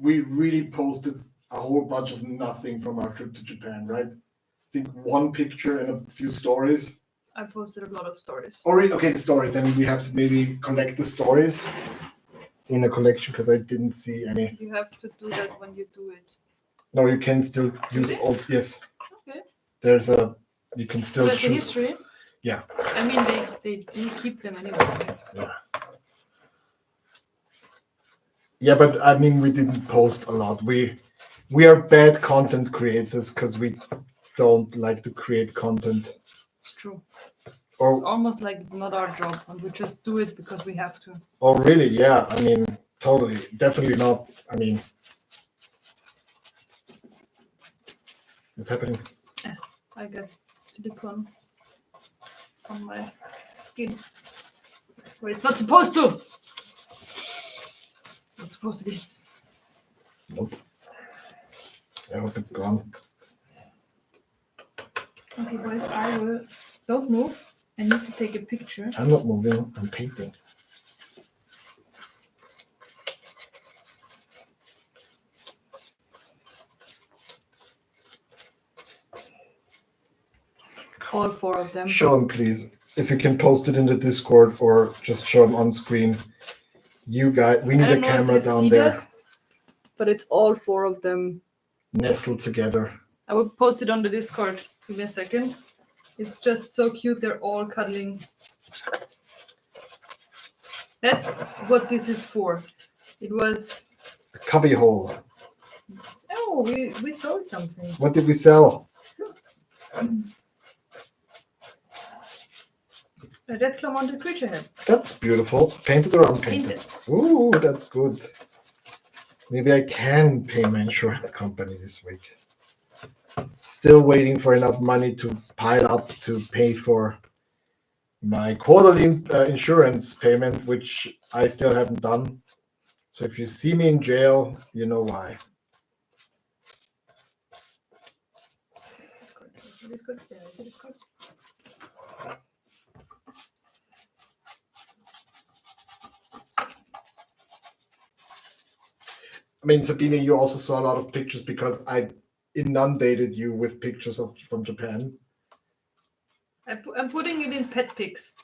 [SPEAKER 2] We really posted a whole bunch of nothing from our trip to Japan, right? I think one picture and a few stories.
[SPEAKER 1] I posted a lot of stories.
[SPEAKER 2] Okay, the stories. Then we have to maybe collect the stories in a collection because I didn't see any.
[SPEAKER 1] You have to do that when you do it.
[SPEAKER 2] No, you can still use
[SPEAKER 1] Really?
[SPEAKER 2] old. Yes.
[SPEAKER 1] Okay.
[SPEAKER 2] You can still
[SPEAKER 1] That's the
[SPEAKER 2] choose.
[SPEAKER 1] history.
[SPEAKER 2] Yeah.
[SPEAKER 1] I mean, they do keep them anyway.
[SPEAKER 2] Yeah. Yeah, but I mean, we didn't post a lot. We are bad content creators because we don't like to create content.
[SPEAKER 1] It's true.
[SPEAKER 2] Or,
[SPEAKER 1] it's almost like it's not our job, and we just do it because we have to.
[SPEAKER 2] Oh, really? Yeah. I mean, totally. Definitely not. I mean, What's happening?
[SPEAKER 1] I got silicone on my skin. Where it's not supposed to. It's supposed to be.
[SPEAKER 2] Nope. I hope it's gone.
[SPEAKER 1] Okay, boys, I will. Don't move. I need to take a picture.
[SPEAKER 2] I'm not moving. I'm painting.
[SPEAKER 1] All 4 of them.
[SPEAKER 2] Show them, please. If you can post it in the Discord or just show them on screen. You guys, we need a camera down there.
[SPEAKER 1] That, but it's all 4 of them
[SPEAKER 2] nestled together.
[SPEAKER 1] I will post it on the Discord. Give me a second. It's just so cute. They're all cuddling. That's what this is for. It was.
[SPEAKER 2] A cubby hole.
[SPEAKER 1] Oh, we sold something.
[SPEAKER 2] What did we sell?
[SPEAKER 1] A red claw mounted creature head.
[SPEAKER 2] That's beautiful. Painted or unpainted? Ooh, that's good. Maybe I can pay my insurance company this week. Still waiting for enough money to pile up to pay for my quarterly insurance payment, which I still haven't done. So if you see me in jail, you know why.
[SPEAKER 1] Discord. Yeah, is it Discord?
[SPEAKER 2] I mean, Sabine, you also saw a lot of pictures because I inundated you with pictures from Japan.
[SPEAKER 1] I'm putting it in pet pics.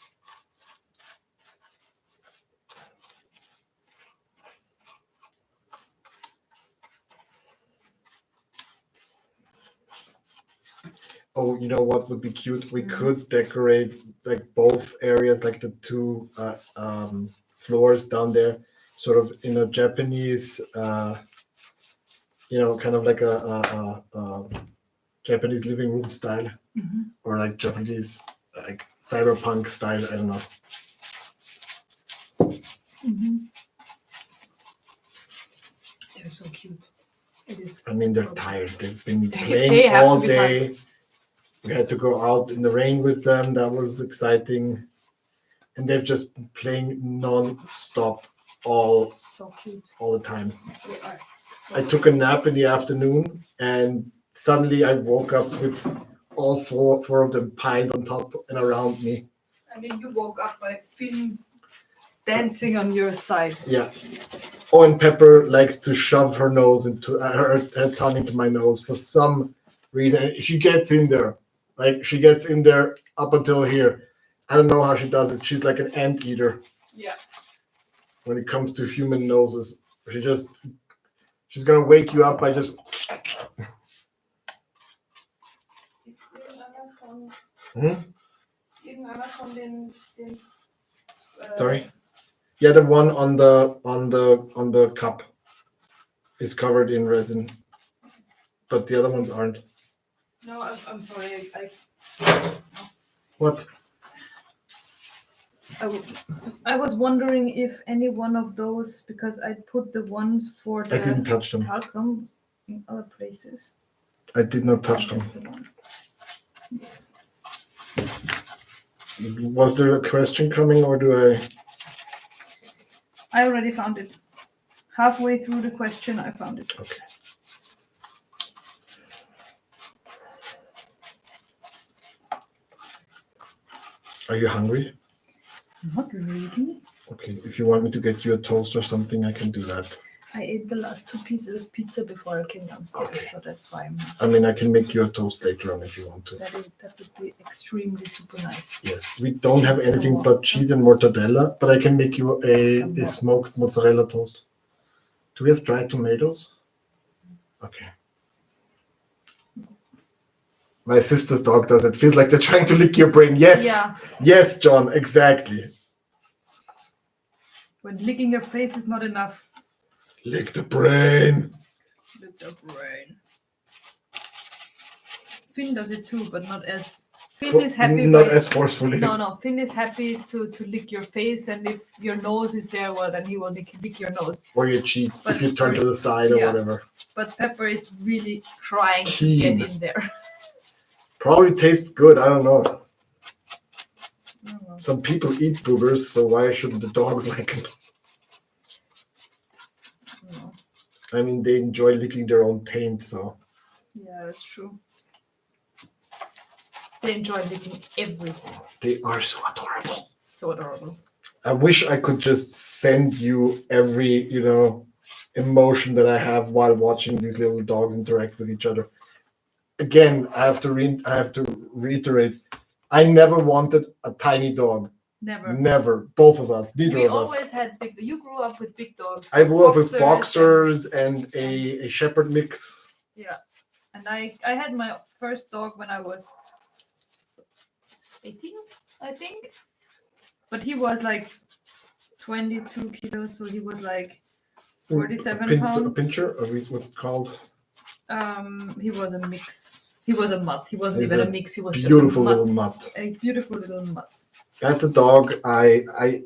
[SPEAKER 2] Oh, you know what would be cute? We could decorate like both areas, like the 2 floors down there, sort of in a Japanese, kind of like a Japanese living room style, or like Japanese, like cyberpunk style. I don't know.
[SPEAKER 1] They're so cute. It is.
[SPEAKER 2] I mean, they're tired. They've been playing all day. We had to go out in the rain with them. That was exciting. And they've just been playing non-stop all the time. I took a nap in the afternoon and suddenly I woke up with all four of them piled on top and around me.
[SPEAKER 1] I mean, you woke up by Finn dancing on your side.
[SPEAKER 2] Yeah. Oh, and Pepper likes to shove her nose into her tongue into my nose for some reason. She gets in there. Like, she gets in there up until here. I don't know how she does it. She's like an anteater.
[SPEAKER 1] Yeah.
[SPEAKER 2] When it comes to human noses. She's going to wake you up by just... Sorry? Yeah, the one on the cup is covered in resin. But the other ones aren't.
[SPEAKER 1] No, I'm sorry.
[SPEAKER 2] What?
[SPEAKER 1] I was wondering if any one of those, because I put the ones for the
[SPEAKER 2] I didn't touch them.
[SPEAKER 1] talcum in other places.
[SPEAKER 2] I did not touch them.
[SPEAKER 1] Yes.
[SPEAKER 2] Was there a question coming, or do I?
[SPEAKER 1] I already found it. Halfway through the question, I found it.
[SPEAKER 2] Okay. Are you hungry?
[SPEAKER 1] Not really.
[SPEAKER 2] Okay, if you want me to get you a toast or something, I can do that.
[SPEAKER 1] I ate the last 2 pieces of pizza before I came downstairs,
[SPEAKER 2] Okay.
[SPEAKER 1] so that's why
[SPEAKER 2] I mean, I can make you a toast later on if you want to.
[SPEAKER 1] that would be extremely super nice.
[SPEAKER 2] Yes, we don't have anything but cheese and mortadella, but I can make you a smoked mozzarella toast. Do we have dried tomatoes? Okay. My sister's dog does it. Feels like they're trying to lick your brain. Yes.
[SPEAKER 1] Yeah.
[SPEAKER 2] Yes, John, exactly.
[SPEAKER 1] When licking your face is not enough.
[SPEAKER 2] Lick the brain.
[SPEAKER 1] Lick the brain. Finn does it too, but not as Finn is happy.
[SPEAKER 2] Not as forcefully.
[SPEAKER 1] No. Finn is happy to lick your face, and if your nose is there, well, then he will lick your nose.
[SPEAKER 2] Or your cheek
[SPEAKER 1] But
[SPEAKER 2] if you turn to the side or whatever.
[SPEAKER 1] But Pepper is really trying
[SPEAKER 2] Keen.
[SPEAKER 1] to get in there.
[SPEAKER 2] Probably tastes good. I don't know.
[SPEAKER 1] I don't know.
[SPEAKER 2] Some people eat boogers, so why shouldn't the dogs like them?
[SPEAKER 1] No.
[SPEAKER 2] I mean, they enjoy licking their own taint, so.
[SPEAKER 1] Yeah, that's true. They enjoy licking everything.
[SPEAKER 2] They are so adorable.
[SPEAKER 1] So adorable.
[SPEAKER 2] I wish I could just send you every, emotion that I have while watching these little dogs interact with each other. Again, I have to reiterate, I never wanted a tiny dog. Never. Both of us. Neither of us.
[SPEAKER 1] We always had big. You grew up with big dogs.
[SPEAKER 2] I grew up with boxers and a shepherd mix.
[SPEAKER 1] Yeah, and I had my first dog when I was 18, I think. But he was like 22 kilos, so he was like 47 pounds.
[SPEAKER 2] A pincher, or what's it called?
[SPEAKER 1] He was a mix. He was a mutt. He wasn't even a mix. He was
[SPEAKER 2] beautiful
[SPEAKER 1] just a
[SPEAKER 2] little mutt.
[SPEAKER 1] A beautiful little mutt.
[SPEAKER 2] That's a dog. I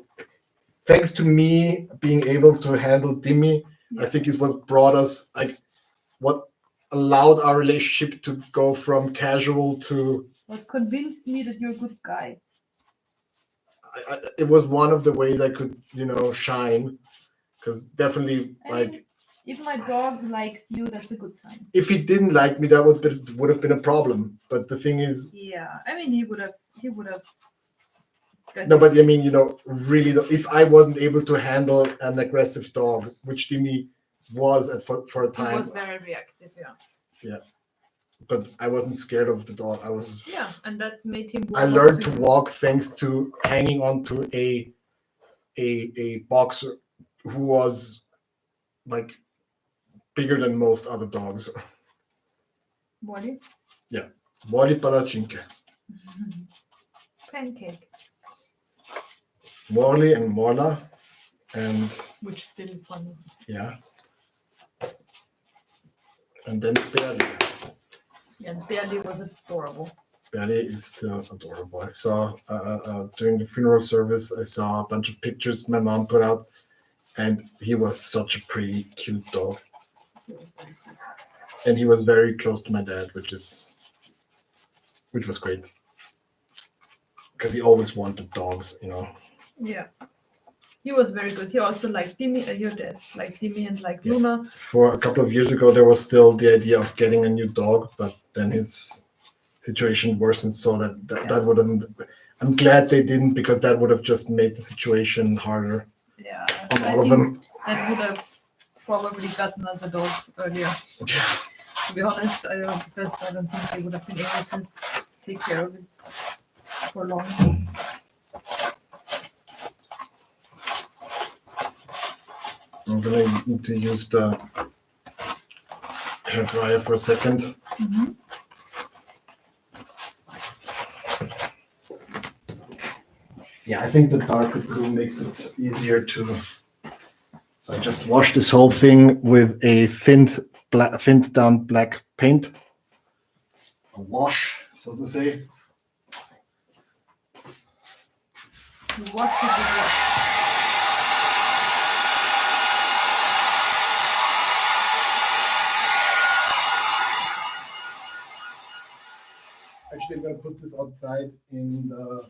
[SPEAKER 2] thanks to me being able to handle Timmy, I think is what brought us, like, what allowed our relationship to go from casual to.
[SPEAKER 1] What convinced me that you're a good guy.
[SPEAKER 2] It was one of the ways I could, shine, because definitely,
[SPEAKER 1] if my dog likes you, that's a good sign.
[SPEAKER 2] If he didn't like me, that would have been a problem. But the thing is,
[SPEAKER 1] yeah, I mean, he would have.
[SPEAKER 2] No, but I mean, really, if I wasn't able to handle an aggressive dog, which Timmy was for a time,
[SPEAKER 1] he was very reactive.
[SPEAKER 2] Yeah, but I wasn't scared of the dog.
[SPEAKER 1] Yeah, and that made him.
[SPEAKER 2] I learned to walk thanks to hanging on to a boxer who was like bigger than most other dogs.
[SPEAKER 1] Wally?
[SPEAKER 2] Yeah. Wally Palacinke.
[SPEAKER 1] Pancake.
[SPEAKER 2] Morley and Morla. And
[SPEAKER 1] which is still funny.
[SPEAKER 2] Yeah. And then Berli.
[SPEAKER 1] Yeah, Berli was adorable.
[SPEAKER 2] Berli is still adorable. I saw during the funeral service, I saw a bunch of pictures my mom put out, and he was such a pretty cute dog. And he was very close to my dad, which was great. Because he always wanted dogs,
[SPEAKER 1] Yeah. He was very good. He also liked Timmy, your dad, like Timmy and like Luna.
[SPEAKER 2] For a couple of years ago, there was still the idea of getting a new dog, but then his situation worsened, so that wouldn't. I'm glad they didn't, because that would have just made the situation harder.
[SPEAKER 1] Yeah,
[SPEAKER 2] on all of them.
[SPEAKER 1] That would have probably gotten us a dog earlier.
[SPEAKER 2] Yeah.
[SPEAKER 1] To be honest, because I don't think they would have been able to take care of it for long.
[SPEAKER 2] I'm gonna need to use the hair dryer for a second.
[SPEAKER 1] Mm-hmm.
[SPEAKER 2] Yeah, I think the darker blue makes it easier to. So I just washed this whole thing with a thinned down black paint. A wash, so to say.
[SPEAKER 1] You wash it with what?
[SPEAKER 2] Actually, I'm going to put this outside in the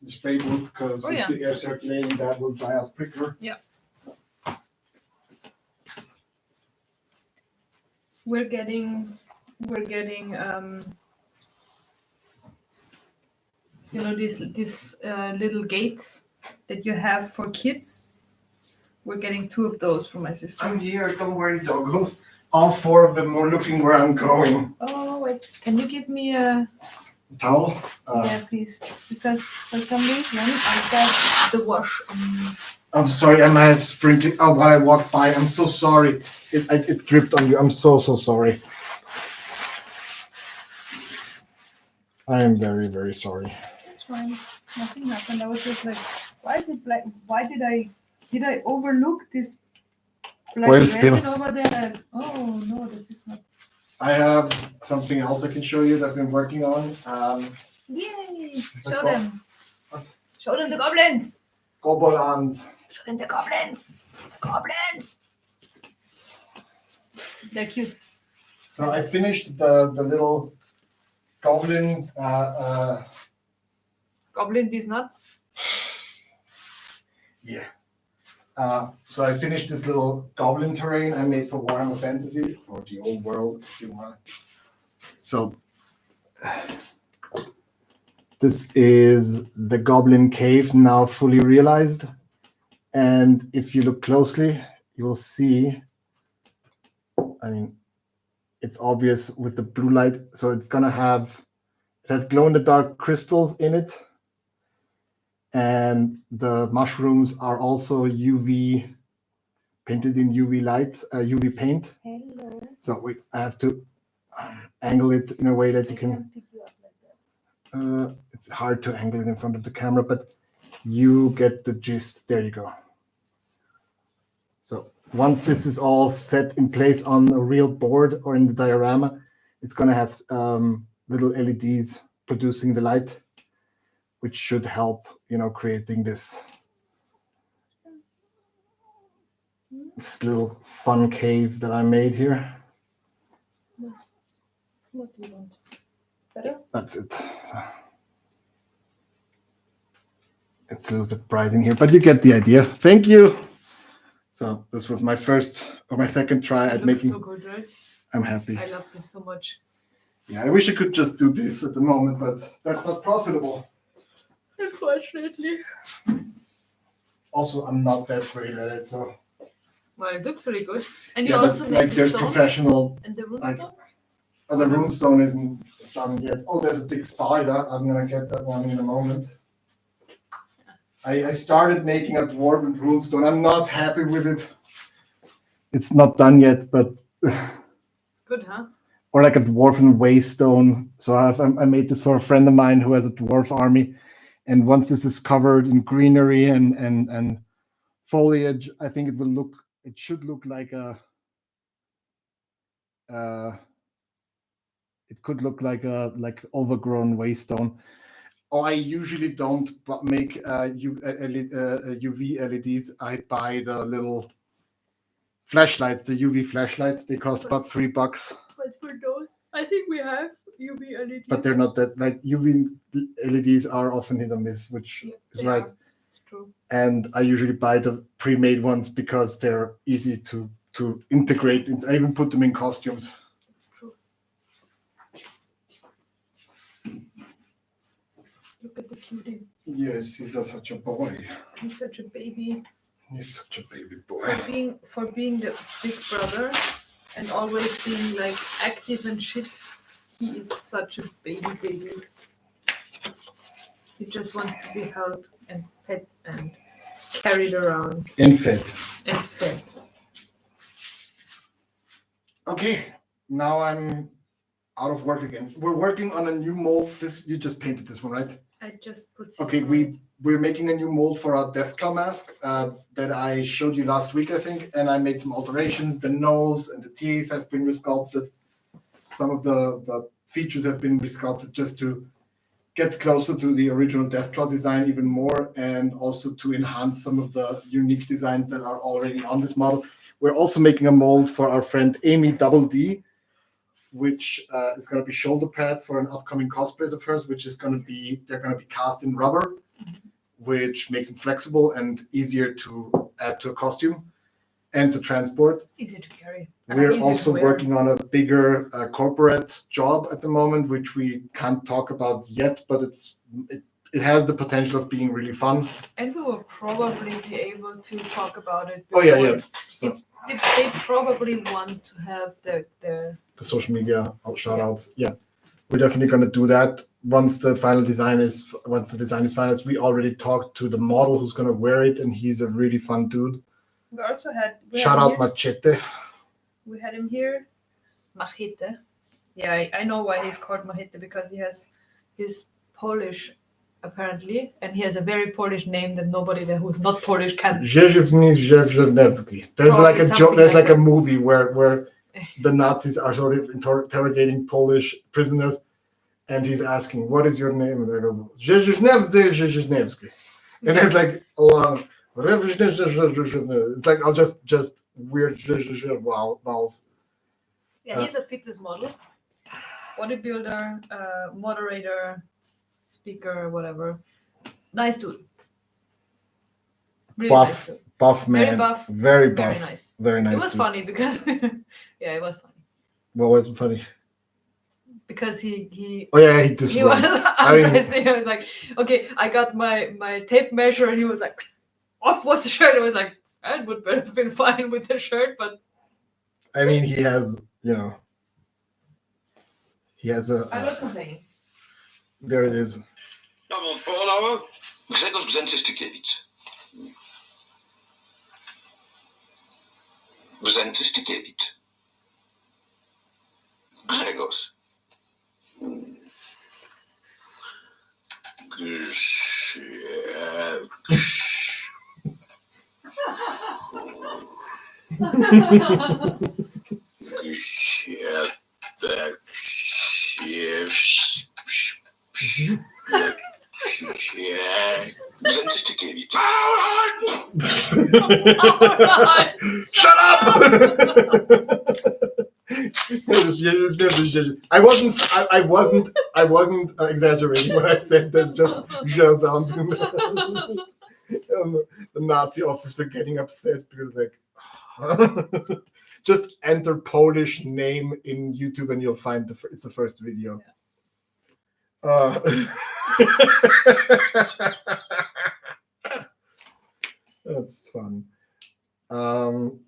[SPEAKER 1] spray booth,
[SPEAKER 2] because with the air circulating, that will dry out quicker.
[SPEAKER 1] Yeah. We're getting these little gates that you have for kids. We're getting 2 of those for my sister.
[SPEAKER 2] I'm here, don't worry, doggos. All 4 of them are looking where I'm going.
[SPEAKER 1] Oh, wait. Can you give me a
[SPEAKER 2] towel?
[SPEAKER 1] Yeah, please. Because for some reason I got the wash on me.
[SPEAKER 2] I'm sorry, I might have sprinkled while I walked by. I'm so sorry. It dripped on you. I'm so sorry. I am very, very sorry.
[SPEAKER 1] It's fine. Nothing happened. I was just like, why is it black? Why did I overlook this black
[SPEAKER 2] Oil
[SPEAKER 1] resin
[SPEAKER 2] spill.
[SPEAKER 1] over there? Oh no, this is not.
[SPEAKER 2] I have something else I can show you that I've been working on.
[SPEAKER 1] Yay! Show them. Show them the goblins.
[SPEAKER 2] Gobolans.
[SPEAKER 1] Show them the goblins. Goblins. They're cute.
[SPEAKER 2] So I finished the little goblin.
[SPEAKER 1] Goblin these nuts.
[SPEAKER 2] Yeah. So I finished this little goblin terrain I made for Warhammer Fantasy, or the old world, if you want. So this is the goblin cave now fully realized. And if you look closely, you will see, I mean, it's obvious with the blue light. So it's gonna have, it has glow-in-the-dark crystals in it. And the mushrooms are also UV, painted in UV light, UV paint.
[SPEAKER 1] Hello.
[SPEAKER 2] So I have to angle it in a way that you can,
[SPEAKER 1] pick you up like that.
[SPEAKER 2] it's hard to angle it in front of the camera, but you get the gist. There you go. So once this is all set in place on a real board or in the diorama, it's going to have little LEDs producing the light, which should help, creating this little fun cave that I made here.
[SPEAKER 1] What do you want? Better?
[SPEAKER 2] That's it. So it's a little bit bright in here, but you get the idea. Thank you. So this was my second try at making.
[SPEAKER 1] So good, right?
[SPEAKER 2] I'm happy.
[SPEAKER 1] I love this so much.
[SPEAKER 2] Yeah, I wish I could just do this at the moment, but that's not profitable.
[SPEAKER 1] Unfortunately.
[SPEAKER 2] Also, I'm not that great at it, so.
[SPEAKER 1] Well, it looked pretty good. And you
[SPEAKER 2] Yeah,
[SPEAKER 1] also
[SPEAKER 2] but
[SPEAKER 1] made
[SPEAKER 2] like
[SPEAKER 1] the
[SPEAKER 2] there's
[SPEAKER 1] stone
[SPEAKER 2] professional.
[SPEAKER 1] and the rune
[SPEAKER 2] like-
[SPEAKER 1] stone?
[SPEAKER 2] Oh, the runestone isn't done yet. Oh, there's a big spider. I'm gonna get that one in a moment. I started making a dwarven runestone. I'm not happy with it. It's not done yet, but
[SPEAKER 1] Good, huh?
[SPEAKER 2] or like a dwarven waystone. So I made this for a friend of mine who has a dwarf army, and once this is covered in greenery and foliage, I think it should look like it could look like overgrown waystone. Oh, I usually don't make UV LEDs. I buy the little flashlights, the UV flashlights. They cost about $3.
[SPEAKER 1] But for those, I think we have UV LEDs.
[SPEAKER 2] But they're not that, like, UV LEDs are often hit or miss, which is right.
[SPEAKER 1] It's true.
[SPEAKER 2] And I usually buy the pre-made ones because they're easy to integrate. I even put them in costumes.
[SPEAKER 1] True. Look at the cutie.
[SPEAKER 2] Yes, he's such a boy.
[SPEAKER 1] He's such a baby.
[SPEAKER 2] He's such a baby boy.
[SPEAKER 1] For being the big brother and always being like active and shit, he is such a baby. He just wants to be held and pet and carried around
[SPEAKER 2] And fed.
[SPEAKER 1] and fed.
[SPEAKER 2] Okay, now I'm out of work again. We're working on a new mold. You just painted this one, right?
[SPEAKER 1] I just put.
[SPEAKER 2] Okay, we're making a new mold for our Deathclaw mask that I showed you last week, I think, and I made some alterations. The nose and the teeth have been resculpted. Some of the features have been resculpted just to get closer to the original Deathclaw design even more, and also to enhance some of the unique designs that are already on this model. We're also making a mold for our friend Amy Double D, which is going to be shoulder pads for an upcoming cosplays of hers, which is they're going to be cast in rubber, which makes them flexible and easier to add to a costume and to transport.
[SPEAKER 1] Easy to carry.
[SPEAKER 2] We're also working on a bigger corporate job at the moment, which we can't talk about yet, but it has the potential of being really fun.
[SPEAKER 1] And we will probably be able to talk about it.
[SPEAKER 2] Oh yeah. So
[SPEAKER 1] They probably want to have the
[SPEAKER 2] social media shout outs. Yeah, we're definitely going to do that once the design is finalized. We already talked to the model who's going to wear it, and he's a really fun dude.
[SPEAKER 1] We also had
[SPEAKER 2] shout out Machete.
[SPEAKER 1] We had him here, Machete. Yeah, I know why he's called Machete, because he's Polish apparently, and he has a very Polish name that nobody there who's not Polish can.
[SPEAKER 2] There's like a joke. There's like a movie where the Nazis are sort of interrogating Polish prisoners, and he's asking, "What is your name?" And they go, "Zhezhnevsky." And it's like, "Oh, it's like I'll just weird vowels.
[SPEAKER 1] Yeah, he's a fitness model, bodybuilder, moderator, speaker, whatever. Nice dude. Really nice dude.
[SPEAKER 2] Buff man,
[SPEAKER 1] Very buff,
[SPEAKER 2] very buff,
[SPEAKER 1] very nice.
[SPEAKER 2] very nice.
[SPEAKER 1] It was
[SPEAKER 2] dude.
[SPEAKER 1] funny because, yeah, it was funny.
[SPEAKER 2] What was funny?
[SPEAKER 1] Because he
[SPEAKER 2] he
[SPEAKER 1] was
[SPEAKER 2] disrupted.
[SPEAKER 1] undressing. I was like, okay, I got my tape measure, and he was like, off was the shirt. I was like, I would have been fine with the shirt, but
[SPEAKER 2] I mean, he has, he has a.
[SPEAKER 1] I'm not complaining.
[SPEAKER 2] There it is.
[SPEAKER 3] Nou, want voorhouden. Grzegorz Brzęczystykiewicz. Brzęczystykiewicz. Grzegorz. Brzęczystykiewicz.
[SPEAKER 2] Shut up! I wasn't exaggerating when I said there's just sounds in there. The Nazi officer getting upset because like just enter Polish name in YouTube and you'll find it's the first video. That's fun. Oh,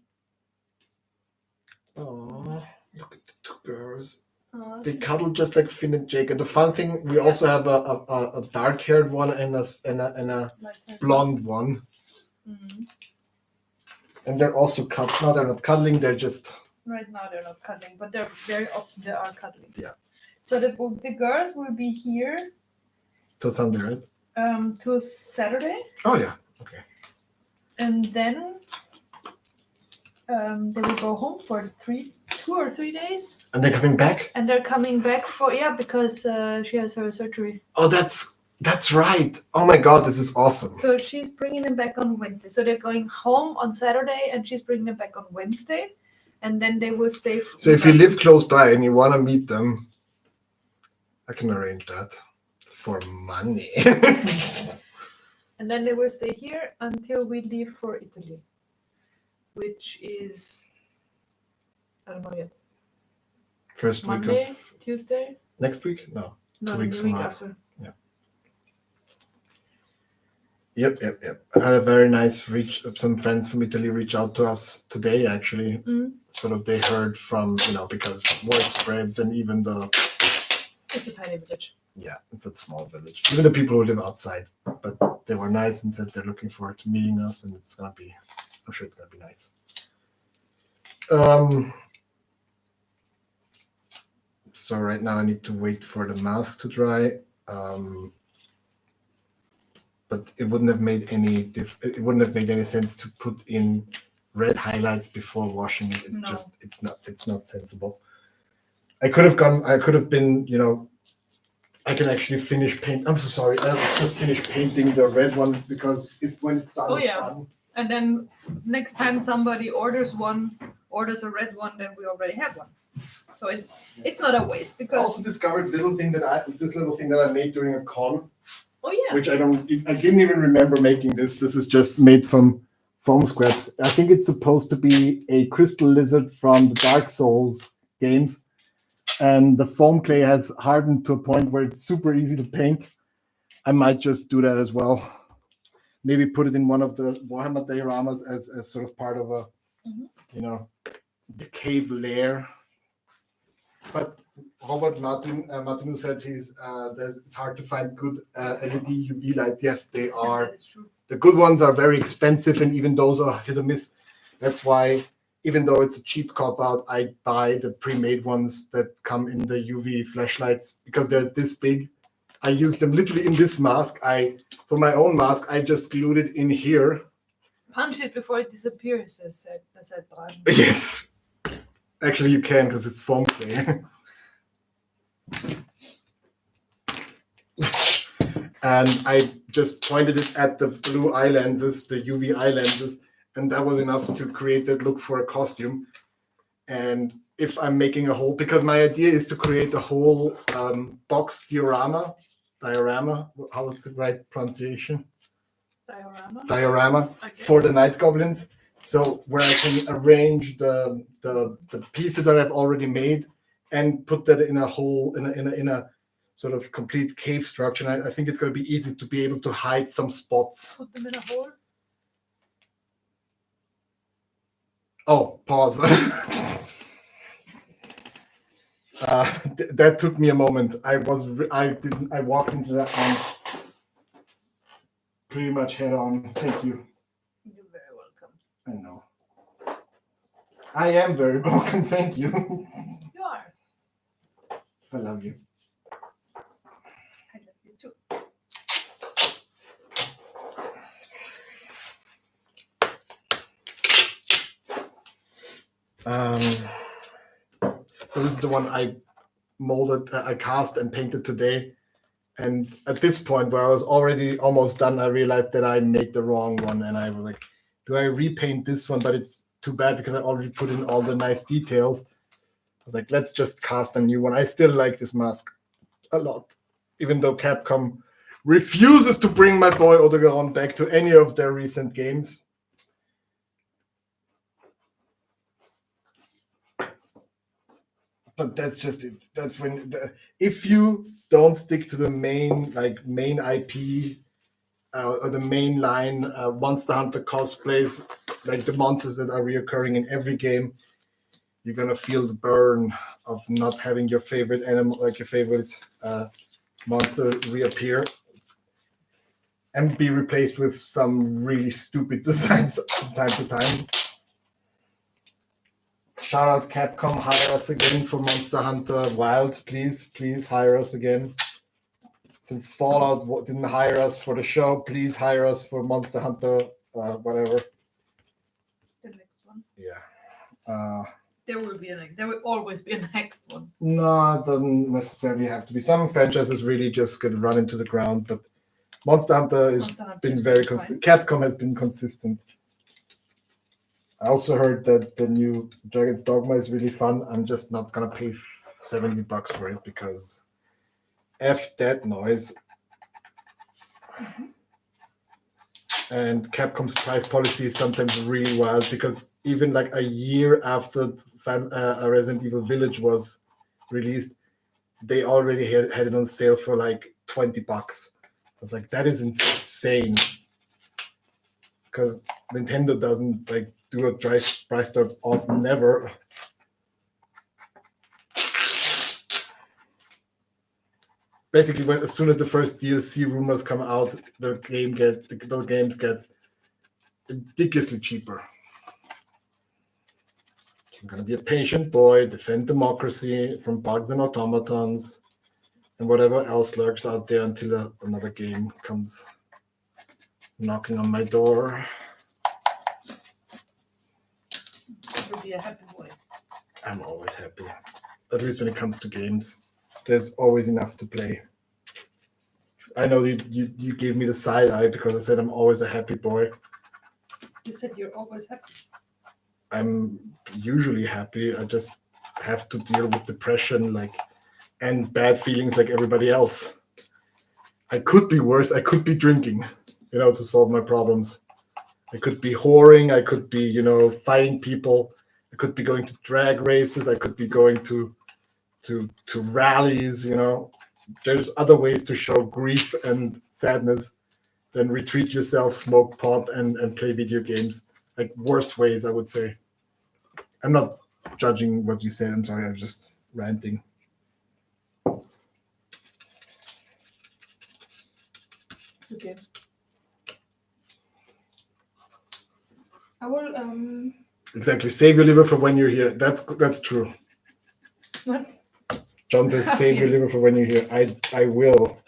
[SPEAKER 2] look at the two girls. They cuddle just like Finn and Jake. And the fun thing, we also have a dark-haired one and a blonde one.
[SPEAKER 1] Mm-hmm.
[SPEAKER 2] And they're also no, they're not cuddling. They're just
[SPEAKER 1] Right now they're not cuddling, but they're very often they are cuddling.
[SPEAKER 2] Yeah.
[SPEAKER 1] So the girls will be here
[SPEAKER 2] till Sunday, right?
[SPEAKER 1] Till Saturday.
[SPEAKER 2] Oh yeah. Okay.
[SPEAKER 1] And then they will go home for 2 or 3 days.
[SPEAKER 2] And they're coming back?
[SPEAKER 1] And they're coming back because she has her surgery.
[SPEAKER 2] Oh, that's right. Oh my God, this is awesome.
[SPEAKER 1] So she's bringing them back on Wednesday. So they're going home on Saturday, and she's bringing them back on Wednesday. And then they will stay.
[SPEAKER 2] So if you live close by and you want to meet them, I can arrange that for money.
[SPEAKER 1] And then they will stay here until we leave for Italy, which is, I don't know yet.
[SPEAKER 2] First
[SPEAKER 1] Monday,
[SPEAKER 2] week of
[SPEAKER 1] Tuesday?
[SPEAKER 2] Next week? No. 2 weeks
[SPEAKER 1] the
[SPEAKER 2] from
[SPEAKER 1] week
[SPEAKER 2] now.
[SPEAKER 1] after.
[SPEAKER 2] Yeah. Yep. I had a very nice some friends from Italy reach out to us today, actually.
[SPEAKER 1] Mm.
[SPEAKER 2] Sort of they heard from, because word spreads and even
[SPEAKER 1] It's a tiny village.
[SPEAKER 2] Yeah, it's a small village. Even the people who live outside, but they were nice and said they're looking forward to meeting us, and I'm sure it's gonna be nice. So right now I need to wait for the mask to dry. But it wouldn't have made any sense to put in red highlights before washing it. It's not sensible. I could have been, I can actually finish paint. I'm so sorry. I just finished painting the red one because when it's done, it's done.
[SPEAKER 1] And then next time somebody orders a red one, then we already have one. So it's not a waste because
[SPEAKER 2] I also discovered this little thing that I made during a con.
[SPEAKER 1] Oh yeah.
[SPEAKER 2] Which I didn't even remember making this. This is just made from foam scraps. I think it's supposed to be a crystal lizard from the Dark Souls games. And the foam clay has hardened to a point where it's super easy to paint. I might just do that as well. Maybe put it in one of the Warhammer dioramas as sort of part of a, the cave lair. But Robert Martin said it's hard to find good LED UV lights. Yes, they are.
[SPEAKER 1] That is true.
[SPEAKER 2] The good ones are very expensive, and even those are hit or miss. That's why, even though it's a cheap cop-out, I buy the pre-made ones that come in the UV flashlights because they're this big. I use them literally in this mask. For my own mask, I just glued it in here.
[SPEAKER 1] Punch it before it disappears, as said Brian.
[SPEAKER 2] Yes. Actually, you can because it's foam clay. And I just pointed it at the blue eye lenses, the UV eye lenses, and that was enough to create that look for a costume. And if I'm making a whole, because my idea is to create a whole box diorama, how is the right pronunciation? Diorama for the night goblins. So where I can arrange the pieces that I've already made and put that in a whole in a sort of complete cave structure. And I think it's going to be easy to be able to hide some spots.
[SPEAKER 1] Put them in a hole.
[SPEAKER 2] Oh, pause. That took me a moment. I walked into that one pretty much head on. Thank you.
[SPEAKER 1] You're very welcome.
[SPEAKER 2] I know. I am very welcome. Thank you.
[SPEAKER 1] You are.
[SPEAKER 2] I love you.
[SPEAKER 1] I love you too.
[SPEAKER 2] So this is the one I molded, I cast and painted today. And at this point where I was already almost done, I realized that I made the wrong one. And I was like, do I repaint this one? But it's too bad because I already put in all the nice details. I was like, let's just cast a new one. I still like this mask a lot, even though Capcom refuses to bring my boy Odegaron back to any of their recent games. But that's just it. That's when if you don't stick to the main IP or the main line Monster Hunter cosplays, like the monsters that are reoccurring in every game, you're gonna feel the burn of not having your favorite animal, like your favorite monster, reappear and be replaced with some really stupid designs from time to time. Shout out Capcom, hire us again for Monster Hunter Wilds, please hire us again. Since Fallout didn't hire us for the show, please hire us for Monster Hunter, whatever.
[SPEAKER 1] The next one.
[SPEAKER 2] Yeah.
[SPEAKER 1] There will always be a next one.
[SPEAKER 2] No, it doesn't necessarily have to be. Some franchises really just get run into the ground, but Monster Hunter has been very consistent. Capcom has been consistent. I also heard that the new Dragon's Dogma is really fun. I'm just not gonna pay $70 for it because F that noise.
[SPEAKER 1] Mm-hmm.
[SPEAKER 2] And Capcom's price policy is sometimes really wild because even like a year after Resident Evil Village was released, they already had it on sale for like $20. I was like, that is insane. Because Nintendo doesn't like do a price drop on never. Basically, as soon as the first DLC rumors come out, the games get ridiculously cheaper. I'm gonna be a patient boy, defend democracy from bugs and automatons, and whatever else lurks out there until another game comes knocking on my door.
[SPEAKER 1] You'll be a happy boy.
[SPEAKER 2] I'm always happy, at least when it comes to games. There's always enough to play. I know you gave me the side eye because I said I'm always a happy boy.
[SPEAKER 1] You said you're always happy.
[SPEAKER 2] I'm usually happy. I just have to deal with depression and bad feelings like everybody else. I could be worse. I could be drinking, to solve my problems. I could be whoring. I could be, fighting people. I could be going to drag races. I could be going to rallies. There's other ways to show grief and sadness than retreat yourself, smoke pot, and play video games. Like worse ways, I would say. I'm not judging what you said. I'm sorry. I'm just ranting.
[SPEAKER 1] Okay. I will.
[SPEAKER 2] Exactly. Save your liver for when you're here. That's true.
[SPEAKER 1] What?
[SPEAKER 2] John says, "Save your liver for when you're here." I will.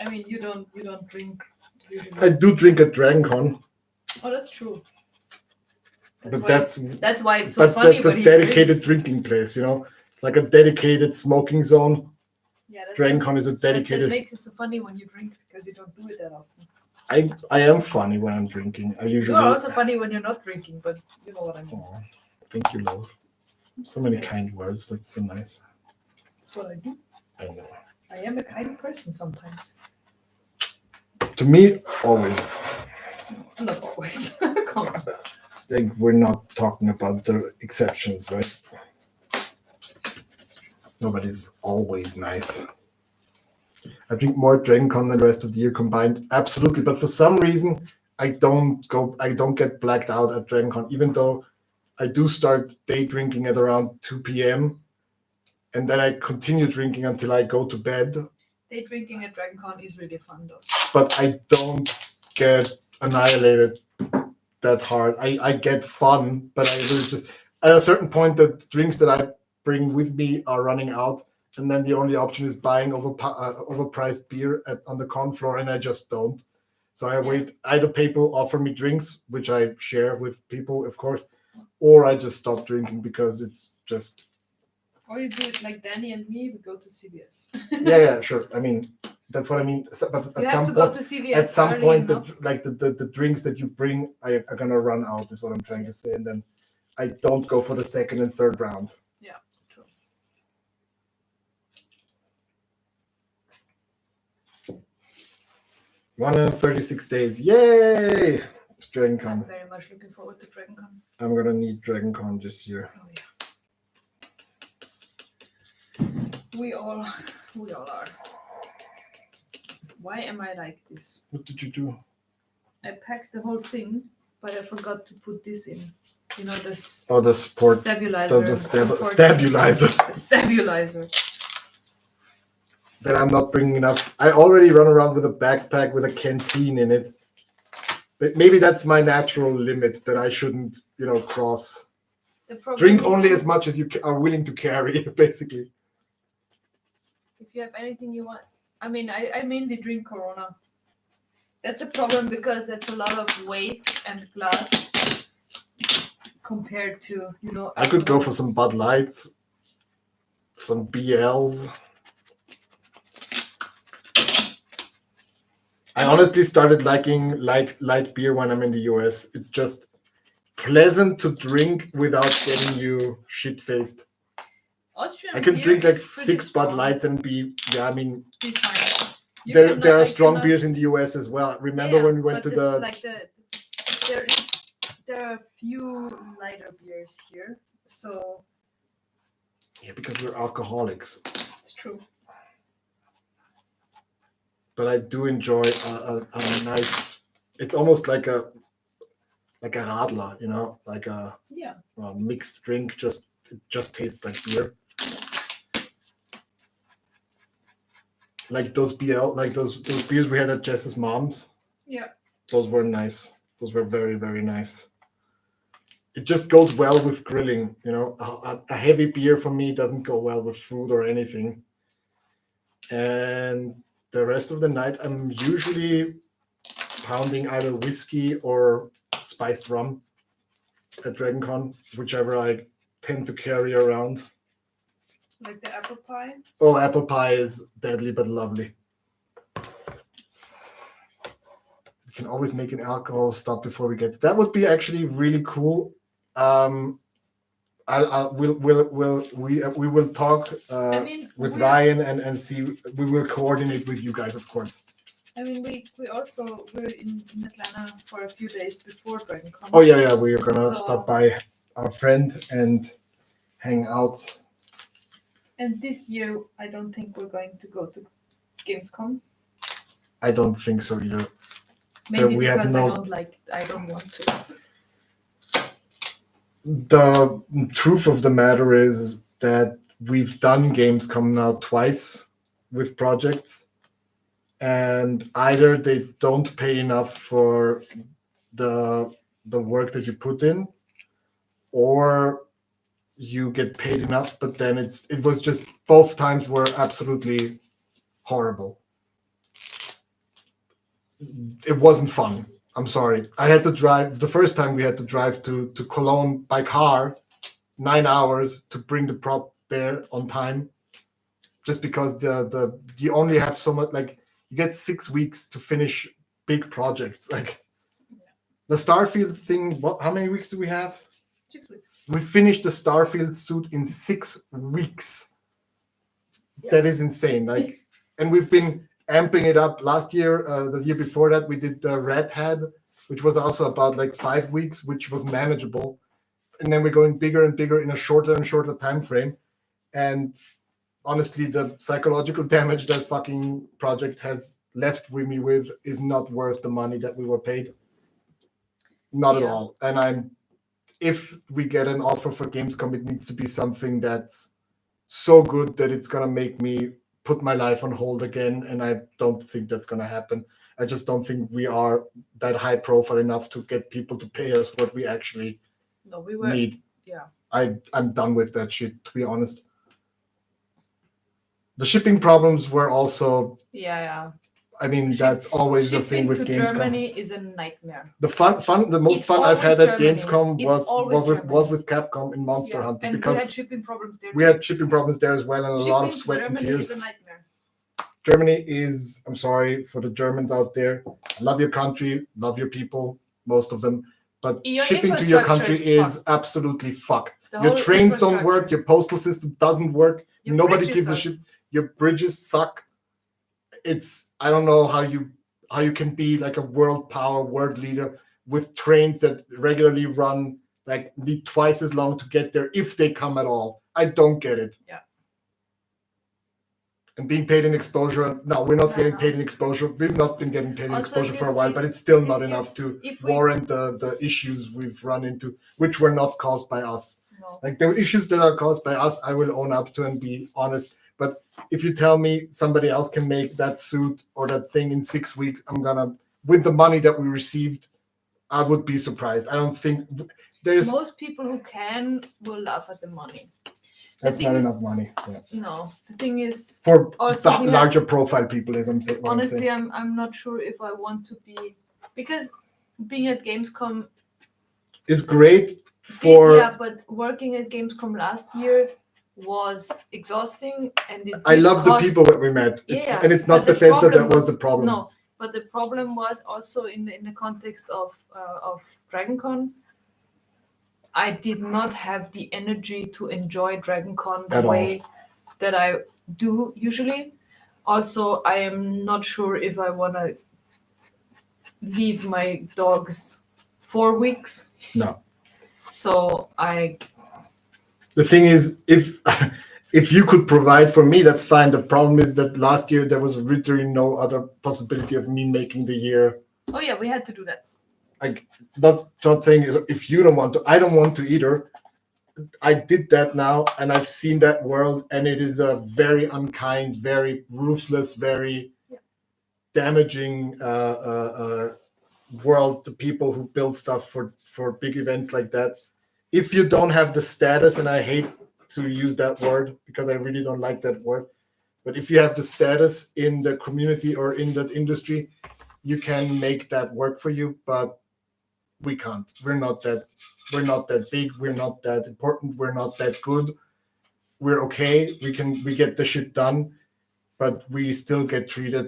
[SPEAKER 1] I mean, you don't drink. Usually.
[SPEAKER 2] I do drink at DragonCon.
[SPEAKER 1] Oh, that's true. That's why it's so funny
[SPEAKER 2] that's a
[SPEAKER 1] when he
[SPEAKER 2] dedicated
[SPEAKER 1] drinks.
[SPEAKER 2] drinking place, like a dedicated smoking zone.
[SPEAKER 1] Yeah,
[SPEAKER 2] DragonCon is a
[SPEAKER 1] that
[SPEAKER 2] dedicated.
[SPEAKER 1] makes it so funny when you drink because you don't do it that often.
[SPEAKER 2] I am funny when I'm drinking. I usually.
[SPEAKER 1] You're also funny when you're not drinking, but you know what I mean.
[SPEAKER 2] Aw, thank you, love. So many kind words. That's so nice.
[SPEAKER 1] That's what I do.
[SPEAKER 2] I know.
[SPEAKER 1] I am a kind person sometimes.
[SPEAKER 2] To me, always.
[SPEAKER 1] Not always. Come on.
[SPEAKER 2] I think we're not talking about the exceptions, right? Nobody's always nice. I drink more DragonCon than the rest of the year combined. Absolutely, but for some reason, I don't get blacked out at DragonCon, even though I do start day drinking at around 2 p.m. and then I continue drinking until I go to bed.
[SPEAKER 1] Day drinking at DragonCon is really fun though.
[SPEAKER 2] But I don't get annihilated that hard. I get fun, but I really just at a certain point the drinks that I bring with me are running out, and then the only option is buying overpriced beer on the con floor, and I just don't. So I wait. Either people offer me drinks, which I share with people, of course, or I just stop drinking because it's just.
[SPEAKER 1] Or you do it like Danny and me. We go to CVS.
[SPEAKER 2] Yeah, sure. I mean, that's what I mean. But
[SPEAKER 1] You
[SPEAKER 2] at
[SPEAKER 1] have
[SPEAKER 2] some
[SPEAKER 1] to
[SPEAKER 2] point,
[SPEAKER 1] go to CVS
[SPEAKER 2] at some
[SPEAKER 1] early
[SPEAKER 2] point,
[SPEAKER 1] enough.
[SPEAKER 2] the drinks that you bring are gonna run out. Is what I'm trying to say, and then I don't go for the second and third round.
[SPEAKER 1] Yeah, true.
[SPEAKER 2] 136 days. Yay! It's
[SPEAKER 1] I'm
[SPEAKER 2] DragonCon.
[SPEAKER 1] very much looking forward to DragonCon.
[SPEAKER 2] I'm gonna need DragonCon this year.
[SPEAKER 1] Oh yeah. We all are. Why am I like this?
[SPEAKER 2] What did you do?
[SPEAKER 1] I packed the whole thing, but I forgot to put this in. You know this
[SPEAKER 2] Oh, the support.
[SPEAKER 1] stabilizer.
[SPEAKER 2] The
[SPEAKER 1] support-
[SPEAKER 2] stabilizer.
[SPEAKER 1] The stabilizer.
[SPEAKER 2] That I'm not bringing enough. I already run around with a backpack with a canteen in it. But maybe that's my natural limit that I shouldn't, cross.
[SPEAKER 1] The problem
[SPEAKER 2] Drink
[SPEAKER 1] is
[SPEAKER 2] only as much as you are willing to carry, basically.
[SPEAKER 1] if you have anything you want. I mean, I mainly drink Corona. That's a problem because that's a lot of weight and glass compared to,
[SPEAKER 2] I could go for some Bud Lights, some BLs. I honestly started liking light beer when I'm in the US. It's just pleasant to drink without getting you shit-faced.
[SPEAKER 1] Austrian
[SPEAKER 2] I can
[SPEAKER 1] beer
[SPEAKER 2] drink like
[SPEAKER 1] is pretty
[SPEAKER 2] 6 Bud
[SPEAKER 1] strong.
[SPEAKER 2] Lights and
[SPEAKER 1] Be fine. You
[SPEAKER 2] there
[SPEAKER 1] cannot-
[SPEAKER 2] are
[SPEAKER 1] I
[SPEAKER 2] strong
[SPEAKER 1] cannot-
[SPEAKER 2] beers in the US as well. Remember when we went to
[SPEAKER 1] but
[SPEAKER 2] the...
[SPEAKER 1] it's like there are a few lighter beers here, so
[SPEAKER 2] Yeah, because we're alcoholics.
[SPEAKER 1] it's true.
[SPEAKER 2] But I do enjoy a nice... It's almost like a Radler, like a mixed drink. It just tastes like beer. Like those those beers we had at Jess's mom's.
[SPEAKER 1] Yeah.
[SPEAKER 2] Those were nice. Those were very, very nice. It just goes well with grilling, A heavy beer for me doesn't go well with food or anything. And the rest of the night, I'm usually pounding either whiskey or spiced rum at DragonCon, whichever I tend to carry around.
[SPEAKER 1] Like the apple pie.
[SPEAKER 2] Oh, apple pie is deadly but lovely. We can always make an alcohol stop before we get. That would be actually really cool. We will talk with Ryan and see. We will coordinate with you guys, of course.
[SPEAKER 1] I mean, we're in Atlanta for a few days before DragonCon.
[SPEAKER 2] Oh yeah, we are gonna stop by our friend and hang out.
[SPEAKER 1] And this year, I don't think we're going to go to Gamescom.
[SPEAKER 2] I don't think so either.
[SPEAKER 1] Maybe
[SPEAKER 2] we
[SPEAKER 1] because
[SPEAKER 2] have
[SPEAKER 1] I don't want to.
[SPEAKER 2] The truth of the matter is that we've done Gamescom now twice with projects, and either they don't pay enough for the work that you put in, or you get paid enough, but then it was just both times were absolutely horrible. It wasn't fun. I'm sorry. I had to drive the first time we had to drive to Cologne by car, 9 hours to bring the prop there on time, just because the you only have so much. Like you get 6 weeks to finish big projects. Like the Starfield thing. What? How many weeks do we have?
[SPEAKER 1] 6 weeks.
[SPEAKER 2] We finished the Starfield suit in 6 weeks.
[SPEAKER 1] Yeah.
[SPEAKER 2] That is insane. Like, and we've been amping it up. Last year, the year before that, we did the Red Hat, which was also about like 5 weeks, which was manageable. And then we're going bigger and bigger in a shorter and shorter time frame. And honestly, the psychological damage that fucking project has left with me with is not worth the money that we were paid. Not at all. And if we get an offer for Gamescom, it needs to be something that's so good that it's gonna make me put my life on hold again, and I don't think that's gonna happen. I just don't think we are that high profile enough to get people to pay us what we actually need.
[SPEAKER 1] Yeah.
[SPEAKER 2] I'm done with that shit, to be honest. The shipping problems were also.
[SPEAKER 1] Yeah.
[SPEAKER 2] I mean, that's always the thing with
[SPEAKER 1] Shipping to
[SPEAKER 2] Gamescom.
[SPEAKER 1] Germany is a nightmare.
[SPEAKER 2] The most
[SPEAKER 1] It's
[SPEAKER 2] fun I've had at
[SPEAKER 1] Germany.
[SPEAKER 2] Gamescom
[SPEAKER 1] It's
[SPEAKER 2] was with Capcom in Monster Hunter,
[SPEAKER 1] and
[SPEAKER 2] because
[SPEAKER 1] we had shipping problems there.
[SPEAKER 2] we had shipping problems there as well, and a lot of
[SPEAKER 1] Shipping to
[SPEAKER 2] sweat and
[SPEAKER 1] Germany
[SPEAKER 2] tears.
[SPEAKER 1] is a nightmare.
[SPEAKER 2] Germany is, I'm sorry for the Germans out there. Love your country, love your people, most of them. But
[SPEAKER 1] Your
[SPEAKER 2] shipping to your country
[SPEAKER 1] infrastructure
[SPEAKER 2] is absolutely fucked.
[SPEAKER 1] The
[SPEAKER 2] Your
[SPEAKER 1] whole
[SPEAKER 2] trains don't
[SPEAKER 1] infrastructure.
[SPEAKER 2] work, your postal system doesn't work,
[SPEAKER 1] Your
[SPEAKER 2] nobody
[SPEAKER 1] bridges
[SPEAKER 2] gives a
[SPEAKER 1] suck.
[SPEAKER 2] shit. Your bridges suck. I don't know how you can be like a world power, world leader with trains that regularly run, like need twice as long to get there if they come at all. I don't get it.
[SPEAKER 1] Yeah.
[SPEAKER 2] And being paid in exposure. No, we're not getting
[SPEAKER 1] No.
[SPEAKER 2] paid in exposure. We've not been getting paid in
[SPEAKER 1] Also,
[SPEAKER 2] exposure for a
[SPEAKER 1] this
[SPEAKER 2] while,
[SPEAKER 1] week-
[SPEAKER 2] but it's still
[SPEAKER 1] this
[SPEAKER 2] not
[SPEAKER 1] year,
[SPEAKER 2] enough to
[SPEAKER 1] if we-
[SPEAKER 2] warrant the issues we've run into, which were not caused by us.
[SPEAKER 1] No.
[SPEAKER 2] Like there were issues that are caused by us, I will own up to and be honest. But if you tell me somebody else can make that suit or that thing in 6 weeks, I'm gonna, with the money that we received, I would be surprised. I don't think there's
[SPEAKER 1] Most people who can will laugh at the money.
[SPEAKER 2] that's
[SPEAKER 1] thing
[SPEAKER 2] not
[SPEAKER 1] is-
[SPEAKER 2] enough money. Yeah.
[SPEAKER 1] No, the thing is,
[SPEAKER 2] For
[SPEAKER 1] Also, we have-
[SPEAKER 2] larger profile people, as I'm saying. what I'm
[SPEAKER 1] honestly,
[SPEAKER 2] saying.
[SPEAKER 1] I'm not sure if I want to be, because being at Gamescom.
[SPEAKER 2] It's great for.
[SPEAKER 1] Yeah, but working at Gamescom last year was exhausting, and it
[SPEAKER 2] I
[SPEAKER 1] did
[SPEAKER 2] love the
[SPEAKER 1] cost-
[SPEAKER 2] people that we met.
[SPEAKER 1] Yeah,
[SPEAKER 2] And it's not
[SPEAKER 1] but the
[SPEAKER 2] Bethesda that
[SPEAKER 1] problem
[SPEAKER 2] was the problem.
[SPEAKER 1] No, but the problem was also in the context of DragonCon. I did not have the energy to enjoy DragonCon the
[SPEAKER 2] At all.
[SPEAKER 1] way that I do usually. Also, I am not sure if I want to leave my dogs 4 weeks.
[SPEAKER 2] No.
[SPEAKER 1] So
[SPEAKER 2] The thing is, if you could provide for me, that's fine. The problem is that last year there was literally no other possibility of me making the year.
[SPEAKER 1] oh yeah, we had to do that.
[SPEAKER 2] Like, not saying if you don't want to, I don't want to either. I did that now, and I've seen that world, and it is a very unkind, very ruthless, very damaging world. The people who build stuff for big events like that. If you don't have the status, and I hate to use that word because I really don't like that word, but if you have the status in the community or in that industry, you can make that work for you. But we can't. We're not that big. We're not that important. We're not that good. We're okay. We get the shit done, but we still get treated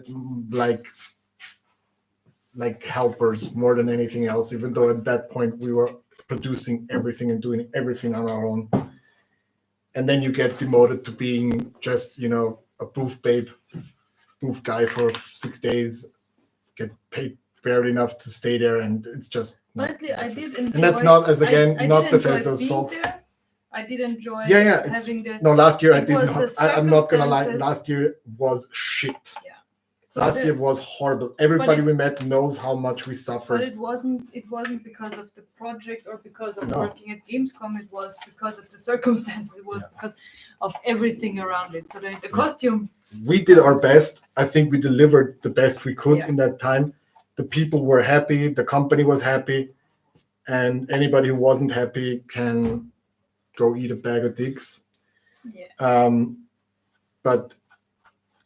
[SPEAKER 2] like helpers more than anything else, even though at that point we were producing everything and doing everything on our own. And then you get demoted to being just, a booth guy for 6 days, get paid barely enough to stay there, and it's just
[SPEAKER 1] Honestly, I did enjoy.
[SPEAKER 2] And that's not, as again,
[SPEAKER 1] I
[SPEAKER 2] not
[SPEAKER 1] did enjoy
[SPEAKER 2] Bethesda's
[SPEAKER 1] being
[SPEAKER 2] fault.
[SPEAKER 1] there. I did enjoy
[SPEAKER 2] It's
[SPEAKER 1] having the.
[SPEAKER 2] no. Last year I
[SPEAKER 1] it
[SPEAKER 2] did
[SPEAKER 1] was
[SPEAKER 2] not.
[SPEAKER 1] the
[SPEAKER 2] I'm not gonna lie.
[SPEAKER 1] circumstances.
[SPEAKER 2] Last year was shit.
[SPEAKER 1] So
[SPEAKER 2] Last year was horrible. Everybody
[SPEAKER 1] it-
[SPEAKER 2] we met knows how much we
[SPEAKER 1] But
[SPEAKER 2] suffered.
[SPEAKER 1] it wasn't because of the project or because of
[SPEAKER 2] No.
[SPEAKER 1] working at Gamescom. It was because of the circumstances. It was because of everything around it. So the costume.
[SPEAKER 2] We did our best. I think we delivered the best we could
[SPEAKER 1] Yeah.
[SPEAKER 2] in that time. The people were happy. The company was happy, and anybody who wasn't happy can go eat a bag of dicks.
[SPEAKER 1] Yeah.
[SPEAKER 2] But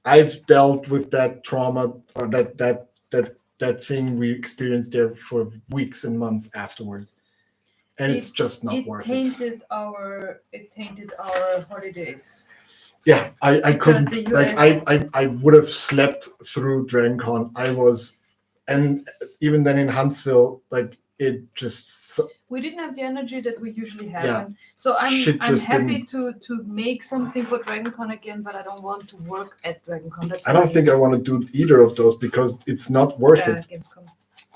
[SPEAKER 2] I've dealt with that trauma or that that thing we experienced there for weeks and months afterwards. And it's just not worth it.
[SPEAKER 1] It tainted our holidays.
[SPEAKER 2] Yeah, I
[SPEAKER 1] Because
[SPEAKER 2] couldn't,
[SPEAKER 1] the
[SPEAKER 2] like,
[SPEAKER 1] US
[SPEAKER 2] I would have slept through DragonCon. And even then in Huntsville, like, it just,
[SPEAKER 1] we didn't have the energy that we usually have.
[SPEAKER 2] Yeah.
[SPEAKER 1] And so I'm
[SPEAKER 2] Just
[SPEAKER 1] happy to make something for DragonCon again, but I don't want to work at DragonCon. That's
[SPEAKER 2] I don't think I want to do either of those because it's not worth it.
[SPEAKER 1] Gamescom.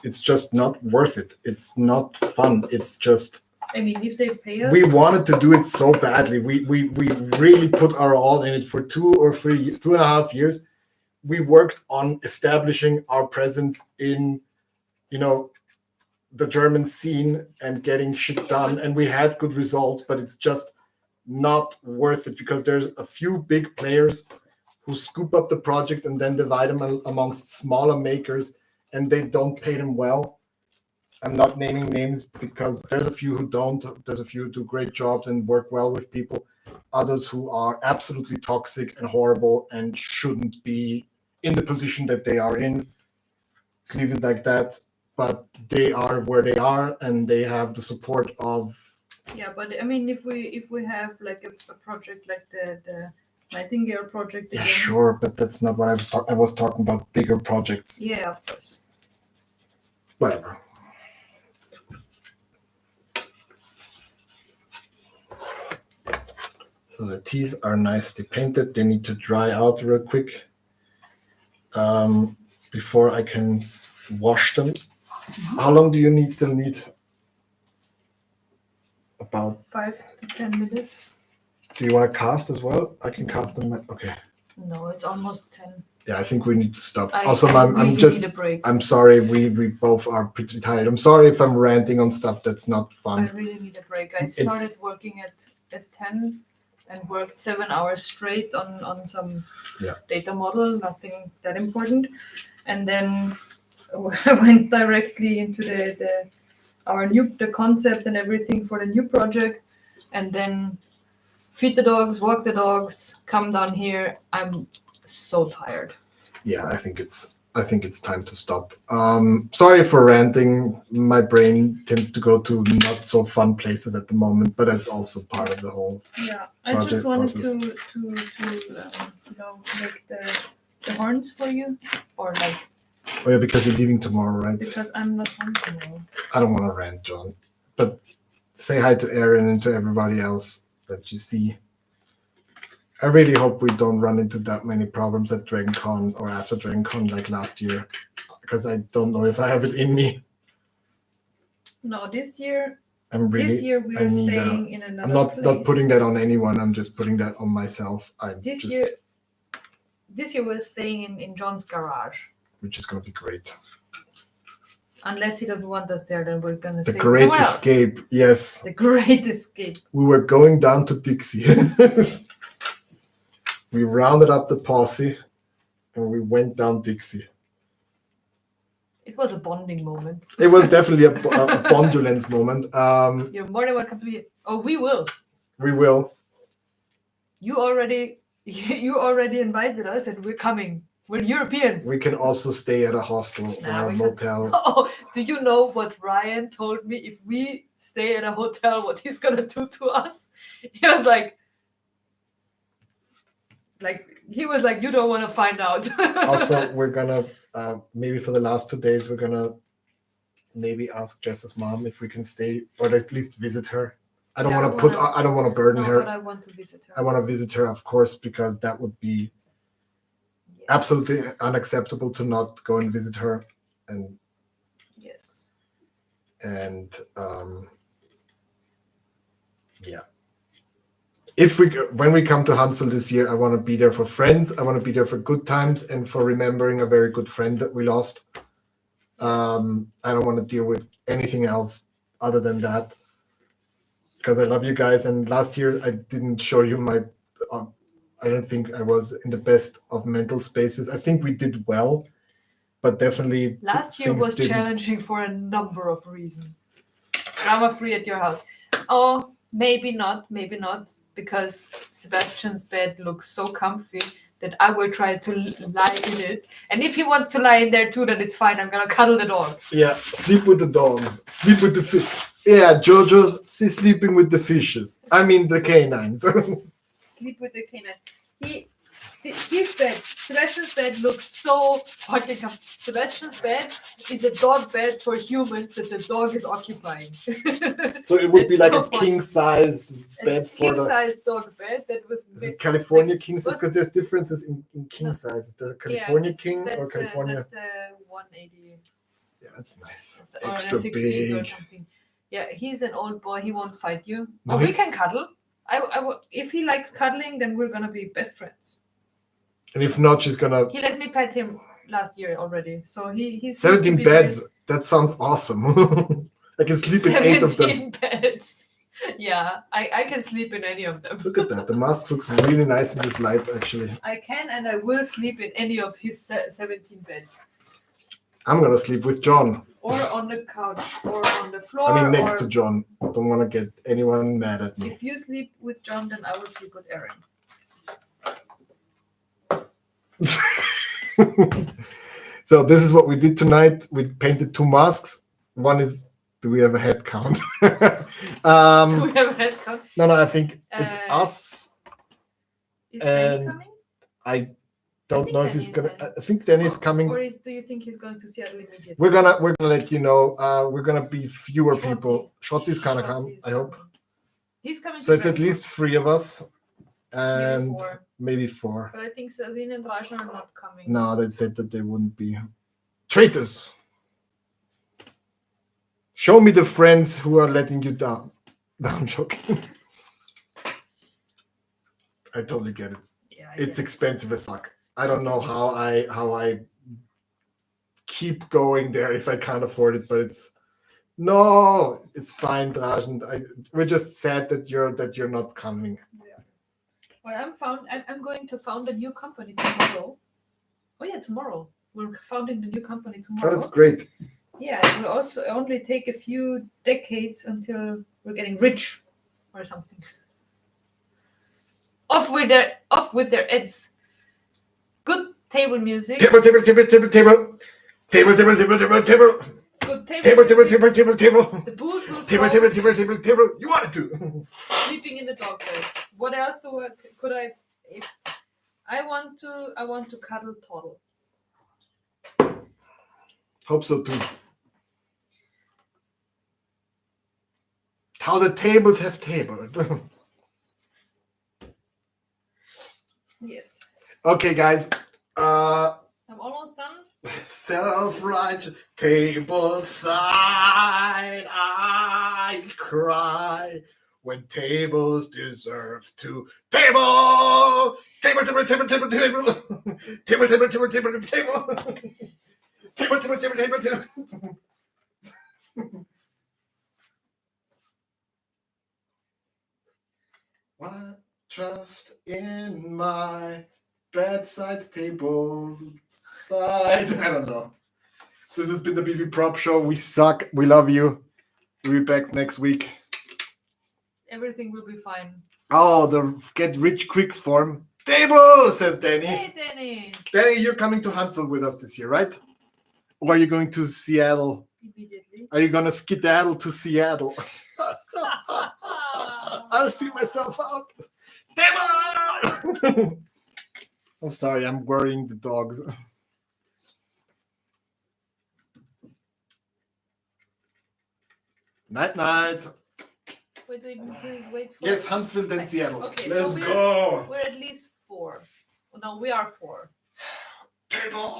[SPEAKER 2] It's just not worth it. It's not fun. It's just,
[SPEAKER 1] I mean, if they pay us,
[SPEAKER 2] we wanted to do it so badly. We really put our all in it for 2.5 years. We worked on establishing our presence in, the German scene and getting shit done, and we had good results, but it's just not worth it because there's a few big players who scoop up the projects and then divide them amongst smaller makers, and they don't pay them well. I'm not naming names because there's a few who don't. There's a few who do great jobs and work well with people. Others who are absolutely toxic and horrible and shouldn't be in the position that they are in. Let's leave it like that. But they are where they are, and they have the support of.
[SPEAKER 1] Yeah, but I mean, if we have like a project like the Nightingale project.
[SPEAKER 2] Yeah,
[SPEAKER 1] again,
[SPEAKER 2] sure, but that's not what I was talking about. Bigger projects.
[SPEAKER 1] Yeah, of course.
[SPEAKER 2] Whatever. So the teeth are nicely painted. They need to dry out real quick before I can wash them. How long do you still need? About
[SPEAKER 1] 5 to 10 minutes.
[SPEAKER 2] Do you want to cast as well? I can cast them. Okay.
[SPEAKER 1] No, it's almost 10.
[SPEAKER 2] Yeah, I think we need to stop.
[SPEAKER 1] I
[SPEAKER 2] I'm
[SPEAKER 1] really
[SPEAKER 2] just.
[SPEAKER 1] need a break.
[SPEAKER 2] I'm sorry. We both are pretty tired. I'm sorry if I'm ranting on stuff that's not
[SPEAKER 1] I
[SPEAKER 2] fun.
[SPEAKER 1] really need a break. I started working at 10 and worked 7 hours straight on some data model, nothing that important. And then I went directly into the concept and everything for the new project, and then feed the dogs, walk the dogs, come down here. I'm so tired.
[SPEAKER 2] Yeah, I think it's time to stop. Sorry for ranting. My brain tends to go to not so fun places at the moment, but that's also part of the whole.
[SPEAKER 1] Yeah, I
[SPEAKER 2] project
[SPEAKER 1] just wanted
[SPEAKER 2] process.
[SPEAKER 1] to make the horns for you, or like.
[SPEAKER 2] Oh yeah, because you're leaving tomorrow, right?
[SPEAKER 1] Because I'm not home tomorrow.
[SPEAKER 2] I don't want to rant, John. But say hi to Aaron and to everybody else that you see. I really hope we don't run into that many problems at DragonCon or after DragonCon like last year, because I don't know if I have it in me.
[SPEAKER 1] No, this year
[SPEAKER 2] This
[SPEAKER 1] year we are staying in another
[SPEAKER 2] I'm not
[SPEAKER 1] place.
[SPEAKER 2] putting that on anyone. I'm just putting that on myself.
[SPEAKER 1] This year we're staying in John's garage.
[SPEAKER 2] Which is going to be great.
[SPEAKER 1] Unless he doesn't want us there, then we're going to
[SPEAKER 2] The
[SPEAKER 1] stay
[SPEAKER 2] Great
[SPEAKER 1] somewhere else.
[SPEAKER 2] Escape, yes.
[SPEAKER 1] The Great Escape.
[SPEAKER 2] We were going down to Dixie. We rounded up the posse and we went down Dixie.
[SPEAKER 1] It was a bonding moment.
[SPEAKER 2] It was definitely a bondulence moment.
[SPEAKER 1] You're more than welcome to be. Oh, we will.
[SPEAKER 2] We will.
[SPEAKER 1] You already invited us, and we're coming. We're Europeans.
[SPEAKER 2] We can also stay at a hostel or a motel.
[SPEAKER 1] Oh, do you know what Ryan told me? If we stay at a hotel, what he's gonna do to us? He was like, you don't want to find out.
[SPEAKER 2] Also, we're gonna maybe for the last 2 days we're gonna maybe ask Jess's mom if we can stay or at least visit her. I don't want to burden her.
[SPEAKER 1] But I want to visit her.
[SPEAKER 2] I want to visit her, of course, because that would be absolutely unacceptable to not go and visit her. And
[SPEAKER 1] yes.
[SPEAKER 2] And when we come to Huntsville this year, I want to be there for friends. I want to be there for good times and for remembering a very good friend that we lost. I don't want to deal with anything else other than that, because I love you guys. And last year I didn't show you my. I don't think I was in the best of mental spaces. I think we did well, but definitely
[SPEAKER 1] last year was challenging for a number of reasons. Drama-free at your house. Oh, maybe not, because Sebastian's bed looks so comfy that I will try to lie in it. And if he wants to lie in there too, then it's fine. I'm gonna cuddle the dog.
[SPEAKER 2] Yeah, sleep with the dogs, sleep with the fish. Yeah, Jojo, she's sleeping with the fishes. I mean the canines.
[SPEAKER 1] Sleep with the canine. His bed, Sebastian's bed looks so fucking tough. Sebastian's bed is a dog bed for humans that the dog is occupying.
[SPEAKER 2] So it would be
[SPEAKER 1] It's
[SPEAKER 2] like
[SPEAKER 1] so
[SPEAKER 2] a
[SPEAKER 1] funny.
[SPEAKER 2] king-sized bed
[SPEAKER 1] It's
[SPEAKER 2] for the.
[SPEAKER 1] king-sized dog bed that was
[SPEAKER 2] Is
[SPEAKER 1] made.
[SPEAKER 2] it California
[SPEAKER 1] like,
[SPEAKER 2] king size?
[SPEAKER 1] was-
[SPEAKER 2] Because there's differences in king
[SPEAKER 1] No.
[SPEAKER 2] sizes. There's a California king or California.
[SPEAKER 1] That's the 180.
[SPEAKER 2] Yeah, that's nice.
[SPEAKER 1] That's the, or
[SPEAKER 2] Extra
[SPEAKER 1] 6 feet or
[SPEAKER 2] big.
[SPEAKER 1] something. Yeah, he's an old boy. He won't fight you.
[SPEAKER 2] No,
[SPEAKER 1] But we
[SPEAKER 2] he-
[SPEAKER 1] can cuddle. If he likes cuddling, then we're gonna be best friends.
[SPEAKER 2] And if not, she's gonna.
[SPEAKER 1] He let me pet him last year already, so he's
[SPEAKER 2] 17 beds. That sounds awesome. I can sleep in 8 of them.
[SPEAKER 1] 17 beds. Yeah, I can sleep in any of them.
[SPEAKER 2] Look at that. The mask looks really nice in this light, actually.
[SPEAKER 1] I can and I will sleep in any of his 17 beds.
[SPEAKER 2] I'm gonna sleep with John.
[SPEAKER 1] Or on the couch, or on the floor.
[SPEAKER 2] I mean, next
[SPEAKER 1] or
[SPEAKER 2] to John. Don't want to get anyone mad at me.
[SPEAKER 1] If you sleep with John, then I will sleep with Aaron.
[SPEAKER 2] So this is what we did tonight. We painted 2 masks. One is, do we have a head count?
[SPEAKER 1] Do we have a head count?
[SPEAKER 2] No, I think it's
[SPEAKER 1] Uh,
[SPEAKER 2] us.
[SPEAKER 1] Is Danny
[SPEAKER 2] And
[SPEAKER 1] coming?
[SPEAKER 2] I don't
[SPEAKER 1] think
[SPEAKER 2] know if he's
[SPEAKER 1] Danny is
[SPEAKER 2] gonna.
[SPEAKER 1] there.
[SPEAKER 2] I think Danny's coming.
[SPEAKER 1] Or do you think he's going to Seattle immediately?
[SPEAKER 2] We're gonna let you know. We're gonna be fewer
[SPEAKER 1] Shorty.
[SPEAKER 2] people. Shorty's gonna come.
[SPEAKER 1] Shorty's
[SPEAKER 2] I hope.
[SPEAKER 1] coming. He's coming.
[SPEAKER 2] So
[SPEAKER 1] to
[SPEAKER 2] it's at
[SPEAKER 1] Frankfurt,
[SPEAKER 2] least 3 of us, and
[SPEAKER 1] four.
[SPEAKER 2] maybe 4.
[SPEAKER 1] But I think Sabine and Rajan are not coming.
[SPEAKER 2] No, they said that they wouldn't be. Traitors! Show me the friends who are letting you down. No, I'm joking. I totally get it.
[SPEAKER 1] Yeah, I
[SPEAKER 2] It's
[SPEAKER 1] guess.
[SPEAKER 2] expensive as fuck. I don't know how I keep going there if I can't afford it, but it's fine, Drajan. We're just sad that you're not coming.
[SPEAKER 1] Yeah. Well, I'm going to found a new company tomorrow. Oh yeah, tomorrow. We're founding the new company
[SPEAKER 2] Oh,
[SPEAKER 1] tomorrow.
[SPEAKER 2] that's great.
[SPEAKER 1] Yeah, it will also only take a few decades until we're getting rich or something. Off with their heads. Good table music.
[SPEAKER 2] Table.
[SPEAKER 1] Good table
[SPEAKER 2] Table.
[SPEAKER 1] music. The booze will flow.
[SPEAKER 2] You wanted to.
[SPEAKER 1] Sleeping in the dog bed. What else could I? If I want to cuddle Toddle.
[SPEAKER 2] Hope so too. How the tables have tabled.
[SPEAKER 1] Yes.
[SPEAKER 2] Okay, guys.
[SPEAKER 1] I'm almost done.
[SPEAKER 2] Self-righteous table side, I cry when tables deserve to table. Table. What trust in my bedside table side? I don't know. This has been the BB Prop Show. We suck. We love you. We'll be back next week.
[SPEAKER 1] Everything will be fine.
[SPEAKER 2] Oh, the get rich quick form. Table, says Danny.
[SPEAKER 1] Hey, Danny.
[SPEAKER 2] Danny, you're coming to Huntsville with us this year, right? Or are you going to Seattle?
[SPEAKER 1] Immediately.
[SPEAKER 2] Are you going to skedaddle to Seattle? I'll see myself out. Table! I'm sorry, I'm worrying the dogs. Night, night.
[SPEAKER 1] Wait for
[SPEAKER 2] Yes, Huntsville, then Seattle.
[SPEAKER 1] Okay,
[SPEAKER 2] Let's
[SPEAKER 1] so
[SPEAKER 2] go.
[SPEAKER 1] We're at least 4. Oh, no, we are 4.
[SPEAKER 2] Table.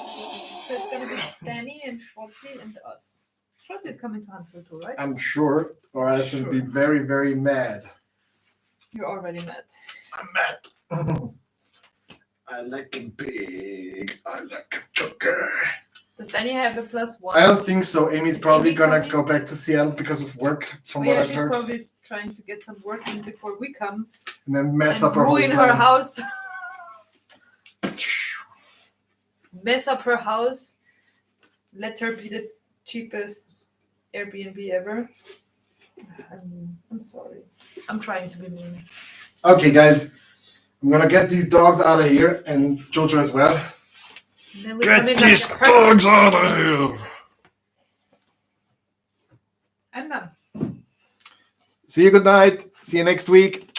[SPEAKER 1] So it's gonna be Danny and Shorty and us. Shorty's coming to Huntsville too, right?
[SPEAKER 2] I'm sure, or else I'll be very, very mad.
[SPEAKER 1] You're already mad.
[SPEAKER 2] I'm mad. I like it big. I like it chunker.
[SPEAKER 1] Does Danny have a +1?
[SPEAKER 2] I don't think so. Amy's
[SPEAKER 1] Is
[SPEAKER 2] probably
[SPEAKER 1] Amy
[SPEAKER 2] gonna
[SPEAKER 1] coming?
[SPEAKER 2] go back to Seattle because of work, from
[SPEAKER 1] Oh,
[SPEAKER 2] what
[SPEAKER 1] yeah,
[SPEAKER 2] I've
[SPEAKER 1] she's
[SPEAKER 2] heard,
[SPEAKER 1] probably trying to get some work in before we come
[SPEAKER 2] and then mess
[SPEAKER 1] and
[SPEAKER 2] up her whole
[SPEAKER 1] ruin her
[SPEAKER 2] plan.
[SPEAKER 1] house. Mess up her house. Let her be the cheapest Airbnb ever. I'm sorry. I'm trying to be mean.
[SPEAKER 2] Okay, guys, I'm gonna get these dogs out of here and Jojo as well.
[SPEAKER 1] Then we come in
[SPEAKER 2] Get
[SPEAKER 1] like
[SPEAKER 2] these
[SPEAKER 1] a herd.
[SPEAKER 2] dogs out of here.
[SPEAKER 1] I'm done.
[SPEAKER 2] See you. Good night. See you next week.